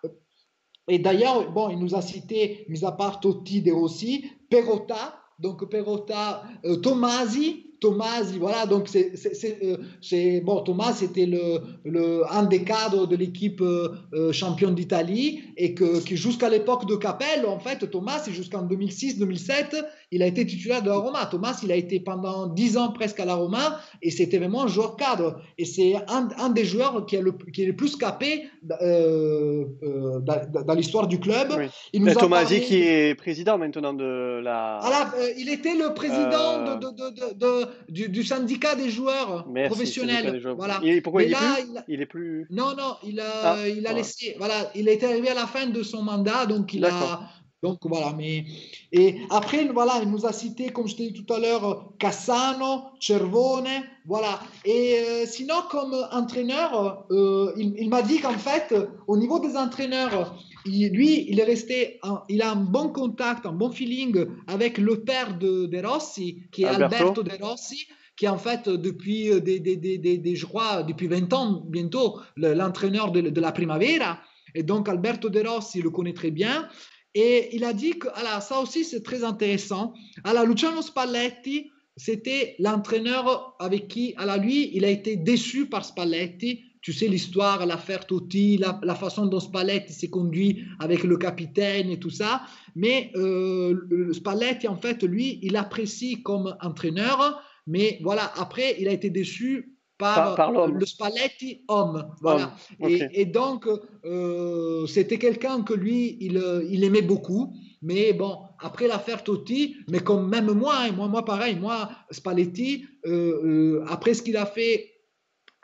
Et d'ailleurs, bon, il nous a cité, mis à part Totti, De Rossi, Perotta, donc Perotta, Tomasi, voilà, donc bon, Thomas c'était un des cadres de l'équipe championne d'Italie et qui jusqu'à l'époque de Capello, en fait, Thomas, jusqu'en 2006-2007, il a été titulaire de la Roma. Thomas, il a été pendant 10 ans presque à la Roma et c'était vraiment un joueur cadre. Et c'est un des joueurs qui est le plus capé dans l'histoire du club. Oui. Il nous a Tomasi parlé qui est président maintenant de la. il était le président euh, du syndicat des joueurs Merci, syndicat des professionnels. joueurs. Voilà. Pourquoi Mais il y est là, plus? Il est plus. non, Ah, il a voilà. laissé. Voilà, il est arrivé à la fin de son mandat, D'accord. donc voilà. Et après, voilà, il nous a cité, comme je t'ai dit tout à l'heure, Cassano, Cervone, voilà. Et sinon, comme entraîneur, il m'a dit qu'en fait, au niveau des entraîneurs, il est resté, il a un bon contact, un bon feeling avec le père de Rossi, qui est Alberto? Alberto De Rossi, qui est en fait depuis, je crois, depuis 20 ans bientôt, l'entraîneur de la Primavera. Et donc Alberto De Rossi le connaît très bien. Et il a dit que, alors, ça aussi c'est très intéressant. Alors Luciano Spalletti, c'était l'entraîneur avec qui, alors lui, il a été déçu par Spalletti. Tu sais l'histoire, l'affaire Totti, la façon dont Spalletti s'est conduit avec le capitaine et tout ça. Mais Spalletti, en fait, lui, il apprécie comme entraîneur, mais voilà, après, il a été déçu Par par l'homme. le Spalletti homme. Homme. Voilà. Ok. Et donc, c'était quelqu'un que lui, il aimait beaucoup. Mais bon, après l'affaire Totti, mais comme même moi, hein, moi pareil, moi, Spalletti, après ce qu'il a fait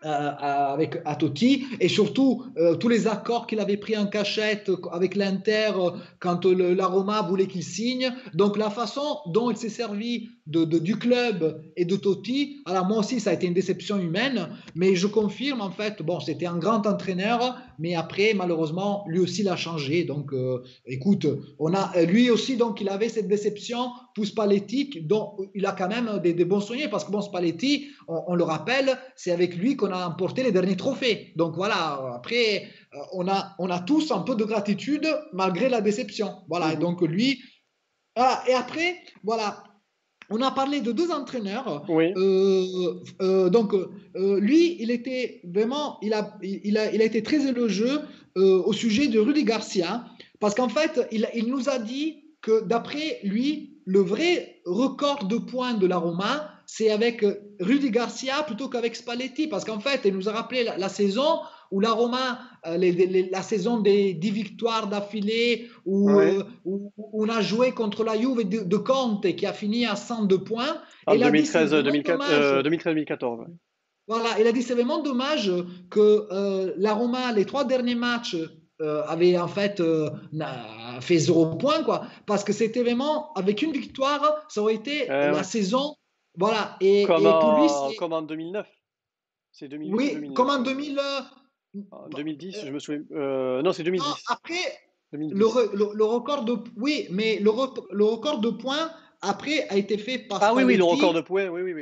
avec à Totti et surtout tous les accords qu'il avait pris en cachette avec l'Inter quand la Roma voulait qu'il signe. Donc la façon dont il s'est servi du club et de Totti, alors moi aussi ça a été une déception humaine, mais je confirme en fait, bon c'était un grand entraîneur, mais après malheureusement lui aussi l'a changé. Donc écoute, lui aussi donc il avait cette déception pour Spalletti dont il a quand même des bons souvenirs parce que bon Spalletti, on le rappelle, c'est avec lui qu'on a emporté les derniers trophées. Donc voilà, après, on a tous un peu de gratitude malgré la déception. Voilà, et donc lui. Ah, et après, voilà, on a parlé de deux entraîneurs. Oui. Donc, lui, il était vraiment, il a été très élogieux au sujet de Rudy Garcia, parce qu'en fait, il nous a dit que d'après lui, le vrai record de points de la Roma, c'est avec Rudy Garcia plutôt qu'avec Spalletti, parce qu'en fait, il nous a rappelé la saison où la Roma, la saison des 10 victoires d'affilée, Ouais. où on a joué contre la Juve de Conte qui a fini à 102 points. En Et il a dit c'est 2013, vraiment dommage. 2013-2014. Voilà, il a dit c'est vraiment dommage que la Roma, les 3 derniers matchs, avait en fait fait 0 points, quoi. Parce que c'était vraiment, avec une victoire, ça aurait été la Ouais. saison. Voilà, et pour lui, c'est. Comme en 2009. C'est 2008 ou Oui, comme 2009? en 2000. En 2010, je me souviens. Non, c'est 2010. Non, après, 2010. le record de... Oui, mais le record de points, après, a été fait par Ah oui, Spalletti. le record de points, oui.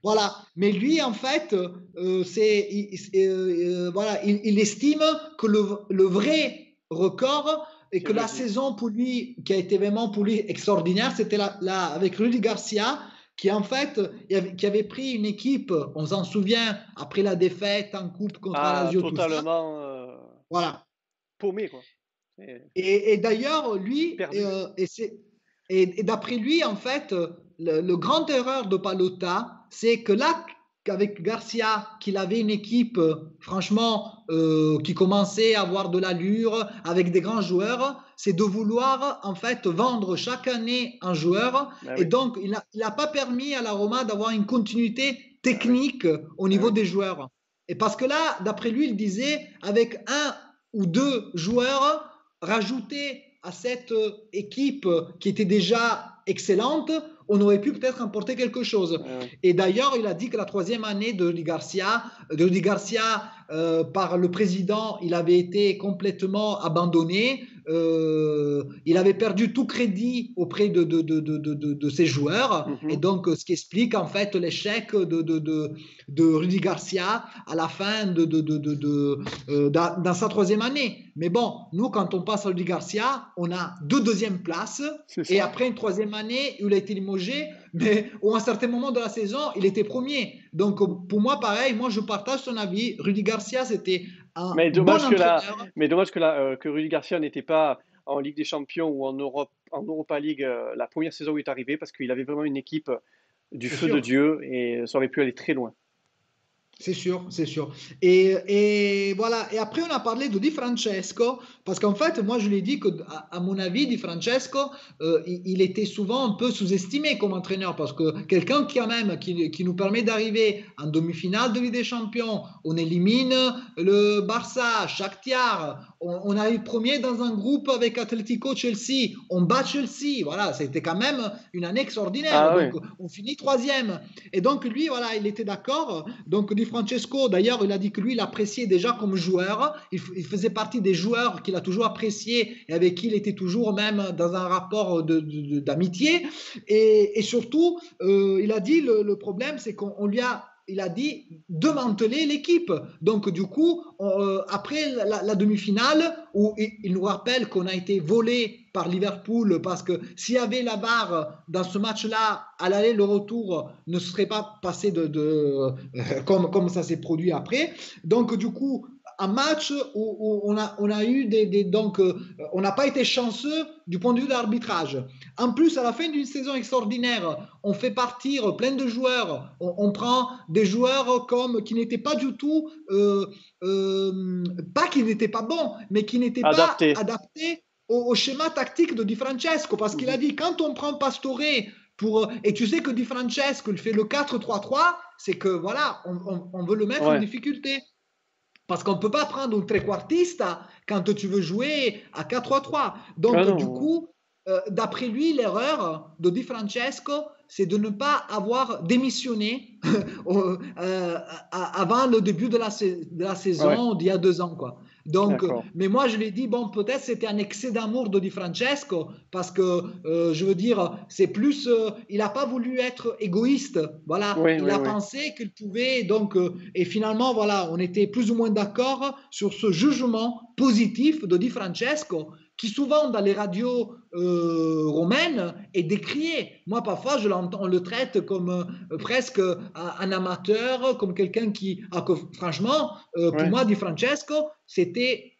Voilà. Mais lui, en fait, voilà, il estime que le vrai record et que la saison pour lui, qui a été vraiment pour lui extraordinaire, c'était avec Rudy Garcia, qui en fait, qui avait pris une équipe, on s'en souvient, après la défaite en coupe contre Lazio, tout ça. Totalement Voilà. paumé, quoi. Et d'ailleurs, lui, Perdu. et d'après lui, en fait, le grand erreur de Pallotta, c'est que là, qu'avec Garcia, qu'il avait une équipe, franchement, qui commençait à avoir de l'allure, avec des grands joueurs, c'est de vouloir, en fait, vendre chaque année un joueur. Et donc, il n'a pas permis à la Roma d'avoir une continuité technique au niveau des joueurs. Et parce que là, d'après lui, il disait, avec un ou deux joueurs rajoutés à cette équipe qui était déjà excellente, on aurait pu peut-être emporter quelque chose. Et d'ailleurs, il a dit que la troisième année de Rudy Garcia, par le président, il avait été complètement abandonné. Il avait perdu tout crédit auprès de ses joueurs. Et donc, ce qui explique en fait l'échec de Rudy Garcia à la fin dans sa troisième année. Mais bon, nous, quand on passe à Rudy Garcia, on a 2 deuxièmes places et après une troisième année où il a été limogé, mais à un certain moment de la saison, il était premier. Donc, pour moi, pareil, moi, je partage son avis. Rudy Garcia, c'était un bon entraîneur. Mais dommage que Rudy Garcia n'était pas en Ligue des Champions ou en Europa League la première saison où il est arrivé, parce qu'il avait vraiment une équipe du feu de Dieu et ça aurait pu aller très loin. C'est sûr, c'est sûr. Et voilà. Et après, on a parlé de Di Francesco, parce qu'en fait, moi, je l'ai dit que, à mon avis, Di Francesco, il était souvent un peu sous-estimé comme entraîneur, parce que quelqu'un qui nous permet d'arriver en demi-finale de Ligue des Champions, on élimine le Barça, Shakhtar, on arrive premier dans un groupe avec Atletico, Chelsea, on bat Chelsea, voilà, c'était quand même une année extraordinaire. Donc, on finit troisième. Et donc, lui, voilà, il était d'accord. Donc, Di Francesco, d'ailleurs, il a dit que lui, il appréciait déjà comme joueur. Il faisait partie des joueurs qu'il a toujours appréciés et avec qui il était toujours même dans un rapport d'amitié. Et surtout, il a dit le problème, c'est qu'on lui a il a dit démanteler l'équipe. Donc, du coup, après la demi-finale, où il nous rappelle qu'on a été volé par Liverpool, parce que s'il y avait la VAR dans ce match-là, à l'aller, le retour ne serait pas passé comme ça s'est produit après. Donc, du coup, un match où on a eu donc on n'a pas été chanceux du point de vue de l'arbitrage. En plus, à la fin d'une saison extraordinaire, on fait partir plein de joueurs. On prend des joueurs qui n'étaient pas du tout, pas qui n'étaient pas bons, mais qui n'étaient pas adaptés au schéma tactique de Di Francesco, parce qu'il a dit, quand on prend Pastore et tu sais que Di Francesco il fait le 4-3-3, c'est que voilà, on veut le mettre en difficulté. Parce qu'on ne peut pas prendre un trequartista quand tu veux jouer à 4-3-3. Donc, du coup, d'après lui, l'erreur de Di Francesco, c'est de ne pas avoir démissionné avant le début de la saison d'il y a 2 ans, quoi. Donc, mais moi, je l'ai dit, bon, peut-être c'était un excès d'amour de Di Francesco, parce que, je veux dire, c'est plus, il n'a pas voulu être égoïste, voilà, il a pensé qu'il pouvait, donc, et finalement, voilà, on était plus ou moins d'accord sur ce jugement positif de Di Francesco, qui souvent dans les radios romaines est décrié. Moi, parfois, on le traite comme presque un amateur, comme quelqu'un qui, franchement, pour moi, Di Francesco, c'était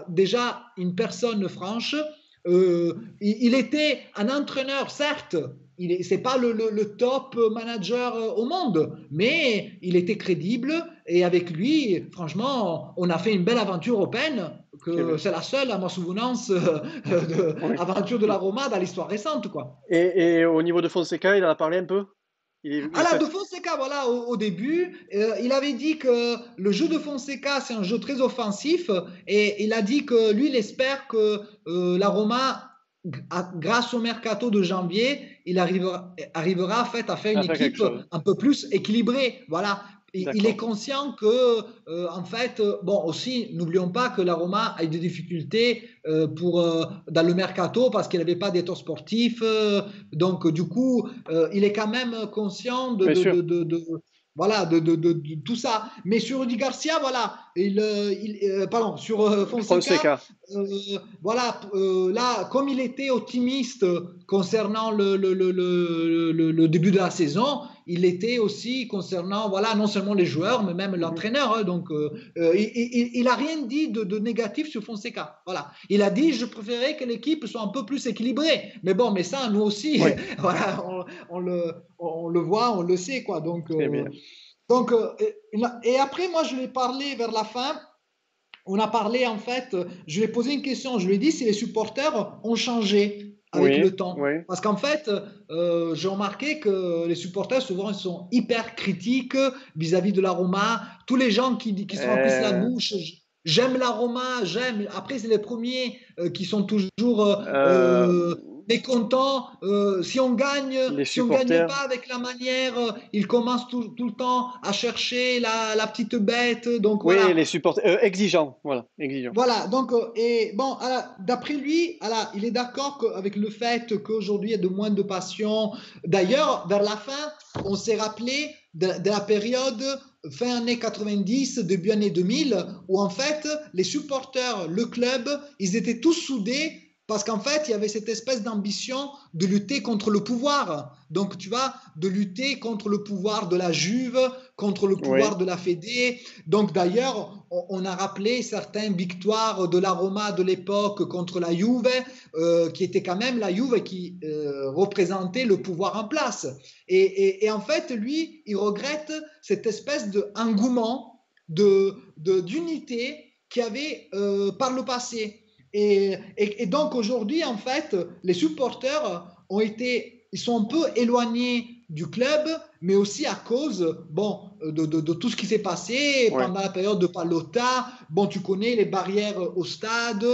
déjà une personne franche. Il était un entraîneur, certes, c'est pas le top manager au monde, mais il était crédible et avec lui, franchement, on a fait une belle aventure européenne. C'est la seule, à ma souvenance, aventure de la Roma dans l'histoire récente, quoi. Et au niveau de Fonseca, il en a parlé un peu? De Fonseca, voilà, au début, il avait dit que le jeu de Fonseca, c'est un jeu très offensif, et il a dit que lui, il espère que la Roma, grâce au mercato de janvier, il arrivera en fait à faire une équipe un peu plus équilibrée. Voilà. il est conscient que, en fait, bon, aussi, n'oublions pas que la Roma a eu des difficultés dans le mercato parce qu'il n'avait pas d'état sportif. Donc, du coup, il est quand même conscient voilà, de tout ça. Mais sur Rudy Garcia, voilà, pardon, sur Fonseca, voilà, là, comme il était optimiste concernant le début de la saison, il était aussi concernant, voilà, non seulement les joueurs, mais même l'entraîneur. Hein, donc, il n'a rien dit de négatif sur Fonseca. Voilà. Il a dit, je préférais que l'équipe soit un peu plus équilibrée. Mais bon, mais ça, nous aussi, voilà, on le voit, on le sait, quoi. Donc, et après, moi, je lui ai parlé vers la fin. On a parlé, en fait, je lui ai posé une question. Je lui ai dit si les supporters ont changé avec le temps. Parce qu'en fait, j'ai remarqué que les supporters, souvent, ils sont hyper critiques vis-à-vis de la Roma. Tous les gens qui se remplissent la bouche, j'aime la Roma, j'aime. Après, c'est les premiers qui sont toujours mécontents. Si on gagne, si on gagne pas avec la manière, ils commencent tout le temps à chercher la petite bête. Donc, voilà. Les supporters exigeants, voilà, exigeants. Voilà, donc, et bon, d'après lui, il est d'accord avec le fait qu'aujourd'hui, il y a de moins de passion. D'ailleurs, vers la fin, on s'est rappelé de la période fin années 90, début années 2000, où en fait, les supporters, le club, ils étaient tous soudés parce qu'en fait, il y avait cette espèce d'ambition de lutter contre le pouvoir. Donc, tu vois, de lutter contre le pouvoir de la Juve, contre le pouvoir de la Fédé. Donc, d'ailleurs, on a rappelé certaines victoires de la Roma de l'époque contre la Juve, qui était quand même la Juve qui représentait le pouvoir en place. Et en fait, lui, il regrette cette espèce d'engouement, d'unité qu'il y avait par le passé. Et donc aujourd'hui, en fait, les supporters ils sont un peu éloignés du club, mais aussi à cause de tout ce qui s'est passé pendant la période de Pallotta. Bon, tu connais les barrières au stade.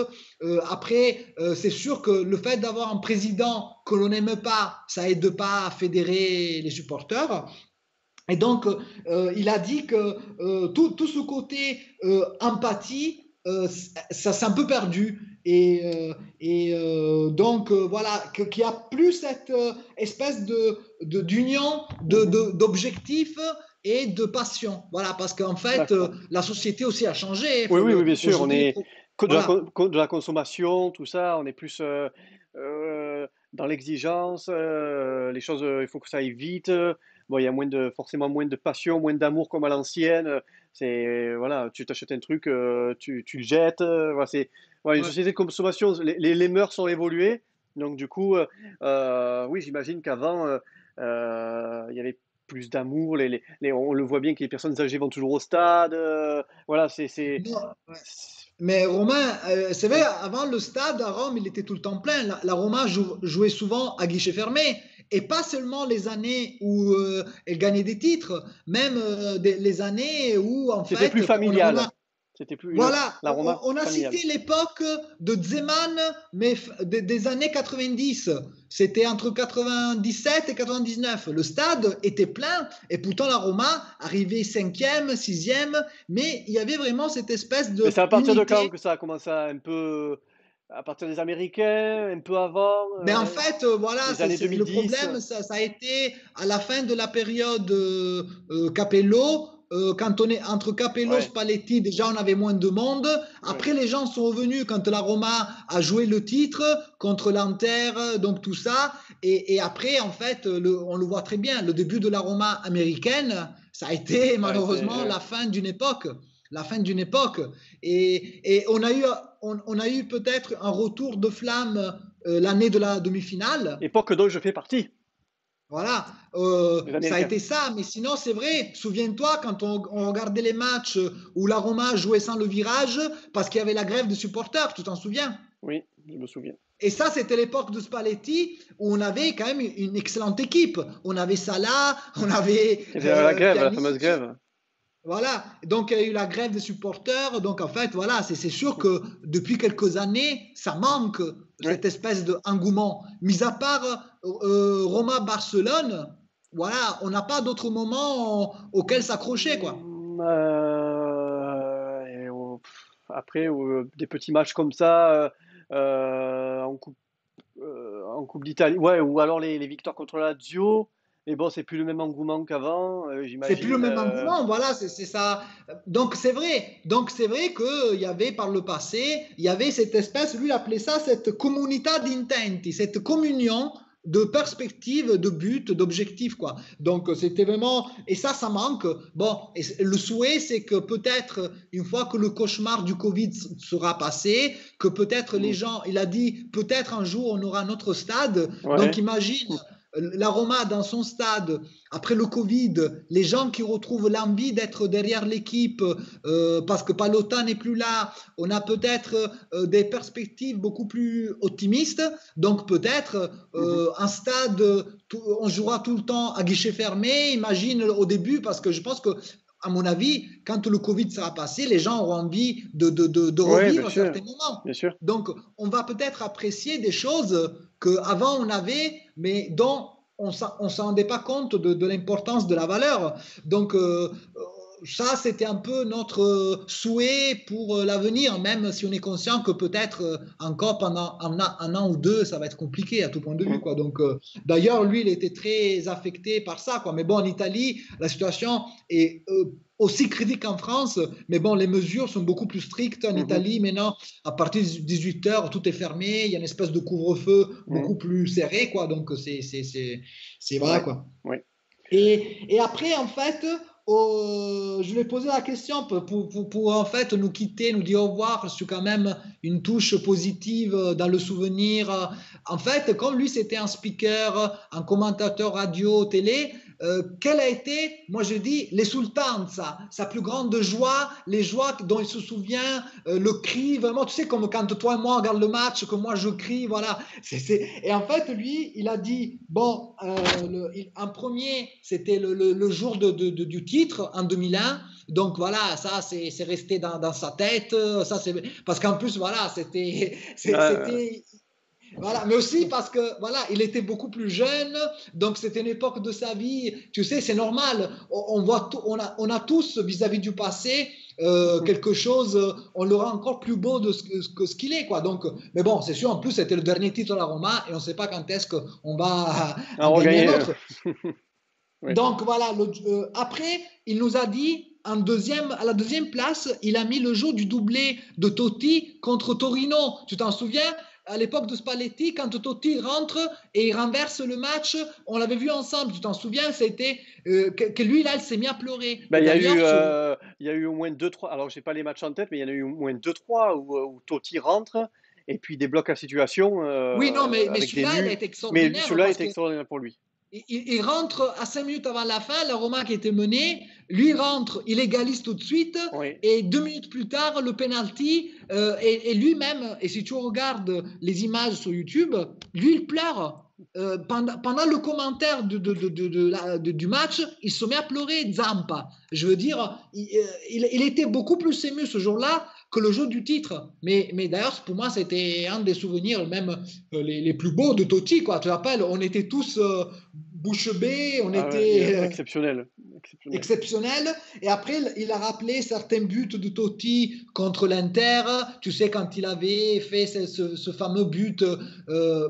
Après, c'est sûr que le fait d'avoir un président que l'on n'aime pas, ça aide pas à fédérer les supporters. Et donc, il a dit que tout ce côté empathie, ça s'est un peu perdu donc voilà qu'il n'y a plus cette espèce d'union d'objectifs et de passion, voilà, parce qu'en fait la société aussi a changé. Oui, bien sûr, on est de la consommation, tout ça, on est plus dans l'exigence, les choses, il faut que ça aille vite. Bon, il y a forcément moins de passion, moins d'amour comme à l'ancienne. C'est voilà, tu t'achètes un truc, tu le jettes. Voilà, c'est une société de consommation. Les mœurs ont évolué, donc du coup, oui, j'imagine qu'avant, il y avait plus d'amour. On le voit bien que les personnes âgées vont toujours au stade. Voilà, Mais Romain, c'est vrai, avant le stade à Rome, il était tout le temps plein. La Roma jouait souvent à guichet fermé. Et pas seulement les années où elle gagnait des titres, même les années où, en fait... C'était plus familial. C'était plus voilà, on a cité l'époque de Zeman, mais des années 90. C'était entre 97 et 99. Le stade était plein et pourtant la Roma arrivait 5e, 6e, mais il y avait vraiment cette espèce de... Mais c'est à partir de quand que ça a commencé un peu... À partir des Américains, un peu avant. Mais en fait, voilà, le problème, ça a été à la fin de la période Capello. Quand on est entre Capello et Spalletti, déjà on avait moins de monde. Après, les gens sont revenus quand la Roma a joué le titre contre l'Inter, donc tout ça. Et après, en fait, on le voit très bien. Le début de la Roma américaine, ça a été malheureusement la fin d'une époque. La fin d'une époque. Et on a eu peut-être un retour de flamme l'année de la demi-finale. Époque dont je fais partie. Voilà, ça a été ça, mais sinon c'est vrai, souviens-toi quand on regardait les matchs où la Roma jouait sans le virage parce qu'il y avait la grève des supporters, tu t'en souviens? Oui, je me souviens. Et ça, c'était l'époque de Spalletti où on avait quand même une excellente équipe. On avait Salah, on avait... la grève, la fameuse grève. Voilà, donc il y a eu la grève des supporters, donc en fait, voilà, c'est sûr que depuis quelques années, ça manque, cette espèce d'engouement. Mis à part Roma-Barcelone, voilà, on n'a pas d'autres moments auxquels s'accrocher, quoi. Après, des petits matchs comme ça en Coupe d'Italie, ouais, ou alors les victoires contre la Lazio. Mais bon, c'est plus le même engouement qu'avant, C'est plus le j'imagine. même engouement, voilà, c'est ça. Donc c'est vrai qu'il y avait par le passé, il y avait cette espèce, lui il appelait ça cette comunità d'intenti, cette communion de perspectives, de buts, d'objectifs, quoi. Donc c'était vraiment, et ça manque. Bon, et le souhait, c'est que peut-être une fois que le cauchemar du Covid sera passé, que peut-être les gens, il a dit, peut-être un jour on aura notre stade. Ouais. Donc imagine la Roma dans son stade après le Covid, les gens qui retrouvent l'envie d'être derrière l'équipe parce que Pallotta n'est plus là, on a peut-être des perspectives beaucoup plus optimistes. Donc peut-être un stade, on jouera tout le temps à guichet fermé. Imagine au début, parce que je pense que à mon avis, quand le Covid sera passé, les gens auront envie de revivre certains moments. Bien sûr. Donc, on va peut-être apprécier des choses qu'avant on avait, mais dont on ne s'en rendait pas compte de l'importance de la valeur. Donc, ça, c'était un peu notre souhait pour l'avenir, même si on est conscient que peut-être encore pendant un an ou deux, ça va être compliqué à tout point de vue, quoi. Donc, d'ailleurs, lui, il était très affecté par ça, quoi. Mais bon, en Italie, la situation est aussi critique qu'en France, mais bon, les mesures sont beaucoup plus strictes en Italie. Maintenant, à partir de 18h, tout est fermé, il y a une espèce de couvre-feu beaucoup plus serré, quoi. Donc, c'est vrai, quoi. Ouais. Et après, en fait, je lui ai posé la question pour en fait nous quitter, nous dire au revoir sur quand même une touche positive dans le souvenir. En fait, comme lui c'était un speaker, un commentateur radio, télé, quelle a été, moi je dis, l'esultanza, sa plus grande joie, les joies dont il se souvient, le cri, vraiment, tu sais, comme quand toi et moi on regarde le match, que moi je crie, voilà. Et en fait, lui, il a dit, bon, en premier, c'était le jour du titre en 2001. Donc voilà, ça c'est resté dans sa tête. Ça, parce qu'en plus, voilà, c'était voilà, mais aussi parce que voilà, il était beaucoup plus jeune, donc c'était une époque de sa vie. Tu sais, c'est normal. On a tous vis-à-vis du passé quelque chose. On le rend encore plus beau que ce qu'il est, quoi. Donc, mais bon, c'est sûr. En plus, c'était le dernier titre à la Roma et on ne sait pas quand est-ce qu'on va en gagner un autre. Oui. Donc voilà. Après, il nous a dit. À la deuxième place, il a mis le jeu du doublé de Totti contre Torino. Tu t'en souviens? À l'époque de Spalletti, quand Totti rentre et il renverse le match, on l'avait vu ensemble, tu t'en souviens, c'était que lui, là, il s'est mis à pleurer. Ben, il y a eu au moins 2-3, alors je n'ai pas les matchs en tête, mais il y en a eu au moins 2-3 où Totti rentre et puis débloque la situation. Oui, non, mais celui-là, il a été extraordinaire. Mais celui-là était extraordinaire pour lui. Il rentre à 5 minutes avant la fin, la Roma qui était menée, lui rentre, il égalise tout de suite, oui. Et 2 minutes plus tard, le penalty, et lui-même, et si tu regardes les images sur YouTube, lui, il pleure. Pendant le commentaire du match, il se met à pleurer, Zampa. Je veux dire, il était beaucoup plus ému ce jour-là que le jeu du titre. Mais d'ailleurs, pour moi, c'était un des souvenirs même les plus beaux de Totti, quoi. Tu te rappelles, on était tous bouche bée, on était exceptionnel. Et après, il a rappelé certains buts de Totti contre l'Inter. Tu sais, quand il avait fait ce fameux but.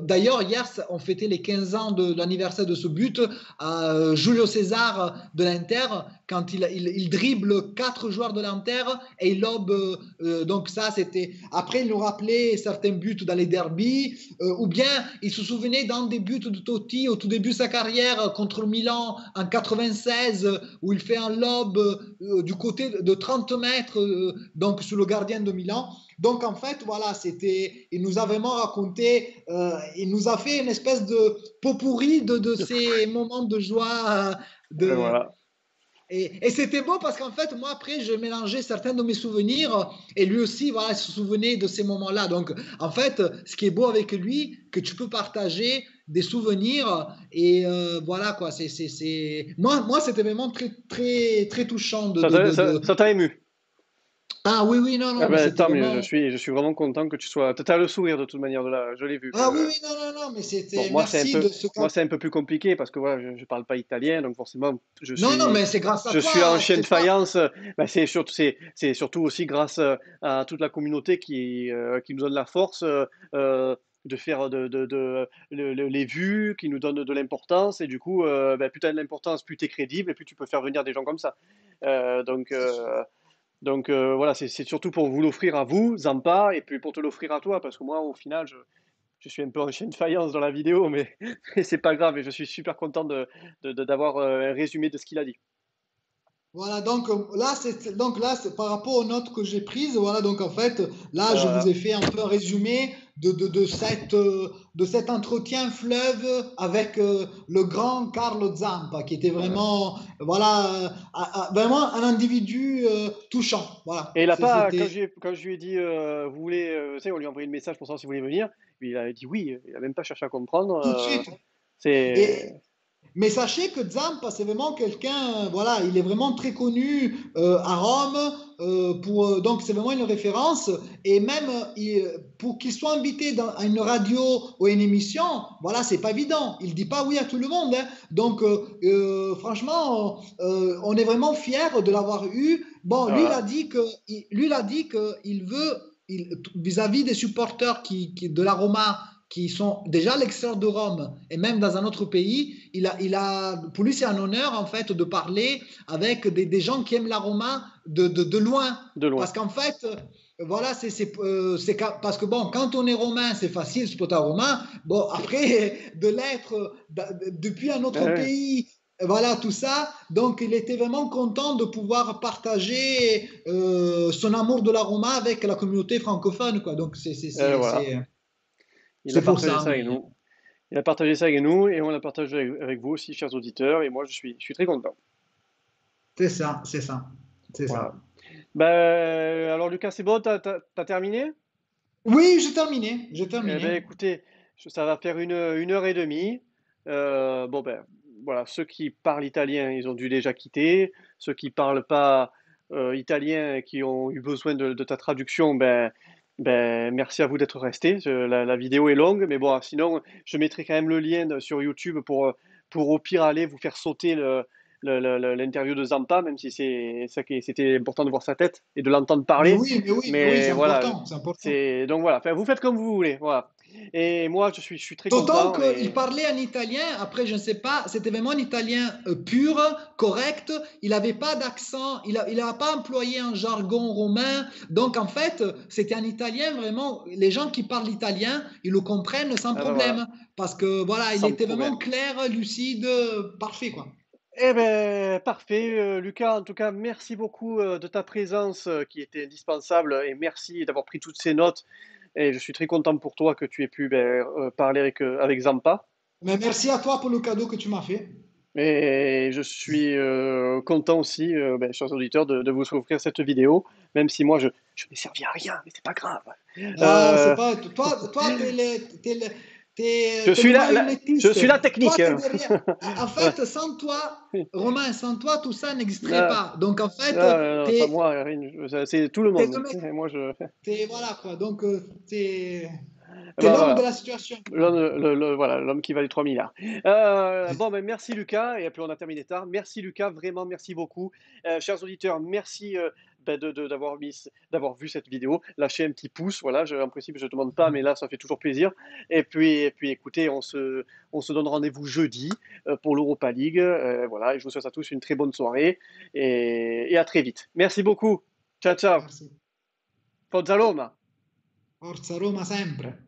D'ailleurs, hier, on fêtait les 15 ans de l'anniversaire de ce but à Julio César de l'Inter, quand il dribble 4 joueurs de l'Inter et il lobe. Donc ça, c'était... Après, il nous rappelait certains buts dans les derbies, ou bien il se souvenait d'un des buts de Totti au tout début de sa carrière contre Milan en 96, où il fait un lob du côté de 30 mètres, donc sur le gardien de Milan. Donc en fait, voilà, il nous a vraiment raconté, il nous a fait une espèce de pot pourri de ces moments de joie. Voilà. Et c'était beau parce qu'en fait, moi, après, je mélangeais certains de mes souvenirs et lui aussi, voilà, il se souvenait de ces moments-là. Donc, en fait, ce qui est beau avec lui, que tu peux partager des souvenirs et voilà, quoi. Moi, c'était vraiment très, très, très touchant. Ça t'a ému? Ah oui, oui, non, Ah non, mais ben, c'était tant mieux, vraiment. je suis vraiment content que tu sois. Tu as le sourire de toute manière, je l'ai vu. Ah oui, oui, non, non, non, mais Bon, c'était. Merci de ce moi cas. c'est un peu plus compliqué parce que voilà, je parle pas italien, donc forcément Non, non, mais c'est grâce à je suis en toi, chien de c'est toi. faïence. Ben, c'est surtout aussi grâce à toute la communauté qui nous donne la force de faire les vues, qui nous donne de l'importance et du coup, ben, plus tu as de l'importance, plus tu es crédible et plus tu peux faire venir des gens comme ça. Euh, donc C'est sûr. euh, donc voilà, c'est surtout pour vous l'offrir à vous, Zampa, et puis pour te l'offrir à toi, parce que moi, au final, je suis un peu en chien de faïence dans la vidéo, mais, mais c'est pas grave, et je suis super content d'avoir un résumé de ce qu'il a dit. Voilà, donc là, c'est par rapport aux notes que j'ai prises. Voilà, donc en fait, là, je vous Voilà. ai fait un peu un résumé de cet entretien fleuve avec le grand Carlo Zampa, qui était Voilà. vraiment, voilà, vraiment un individu touchant. Et Voilà, il a pas, c'était quand je lui ai dit, vous voulez, tu sais, on lui a envoyé le message pour savoir s'il voulait venir, il a dit oui, il a même pas cherché à comprendre. tout de suite. Et, C'est, Mais sachez que Zampa, c'est vraiment quelqu'un, voilà, il est vraiment très connu à Rome, donc c'est vraiment une référence. Et même pour qu'il soit invité à une radio ou à une émission, voilà, c'est pas évident. Il dit pas oui à tout le monde, hein. Donc, franchement, on est vraiment fiers de l'avoir eu. Bon, voilà. lui, il a dit que il veut, vis-à-vis des supporters de la Roma qui sont déjà à l'extérieur de Rome et même dans un autre pays, pour lui, c'est un honneur en fait de parler avec des gens qui aiment la Roma de loin. De loin. Parce qu'en fait, voilà, parce que bon, quand on est romain, c'est facile, supporter romain. Bon, après, de l'être depuis un autre Ouais. pays, voilà tout ça. Donc, il était vraiment content de pouvoir partager son amour de la Roma avec la communauté francophone, quoi. Donc, Voilà. Il a c'est pour partagé ça. ça avec Mais nous. Il a partagé ça avec nous et on l'a partagé avec vous aussi, chers auditeurs. Et moi, je suis très content. c'est ça, c'est ça, c'est Voilà. ça. Ben, alors Lucas, c'est bon, t'as terminé? Oui, j'ai terminé. J'ai Eh ben, terminé. écoutez, ça va faire une heure et demie. Bon ben, voilà, ceux qui parlent italien, ils ont dû déjà quitter. Ceux qui parlent pas italien et qui ont eu besoin de ta traduction, ben, merci à vous d'être restés. La vidéo est longue, mais bon, sinon, je mettrai quand même le lien sur YouTube pour au pire aller vous faire sauter l'interview de Zampa, même si c'était important de voir sa tête et de l'entendre parler. Mais oui, mais oui, c'est Mais voilà, important, c'est important. donc voilà, enfin, vous faites comme vous voulez, voilà. Et moi, je suis très D'autant content qu'il et parlait en italien, après, je ne sais pas, c'était vraiment un italien pur, correct, il n'avait pas d'accent, il n'a pas employé un jargon romain, donc en fait, c'était un italien vraiment, les gens qui parlent italien, ils le comprennent sans ah ben voilà, problème, parce que voilà, il sans était vraiment problème. clair, lucide, parfait, quoi. Eh ben parfait, Lucas. En tout cas, merci beaucoup de ta présence qui était indispensable et merci d'avoir pris toutes ces notes. Et je suis très content pour toi que tu aies pu parler avec Zampa. Mais merci à toi pour le cadeau que tu m'as fait. Et je suis content aussi, chers auditeurs, de vous offrir cette vidéo, même si moi je n'ai servi à rien, mais c'est pas grave. Ah, c'est Euh, pas. Toi, je t'es suis le je marionnettiste. suis la Toi, technique. t'es derrière. En fait, sans toi, Romain, sans toi, tout ça n'existerait Ah, pas. Donc, en fait, non, pas moi, c'est tout le t'es le monde. mec. Et moi, Voilà, quoi. Donc, t'es bah, l'homme de voilà. la situation. Voilà, l'homme qui valait 3 milliards. Bon, ben, merci Lucas, et puis on a terminé tard. Merci Lucas, vraiment merci beaucoup. Chers auditeurs, merci d'avoir vu cette vidéo. Lâchez un petit pouce, voilà, en principe je ne demande pas, mais là ça fait toujours plaisir. Et puis écoutez, on se donne rendez-vous jeudi pour l'Europa League. Voilà, et je vous souhaite à tous une très bonne soirée et à très vite. Merci beaucoup. Ciao, ciao. Merci. Forza Roma. Forza Roma sempre.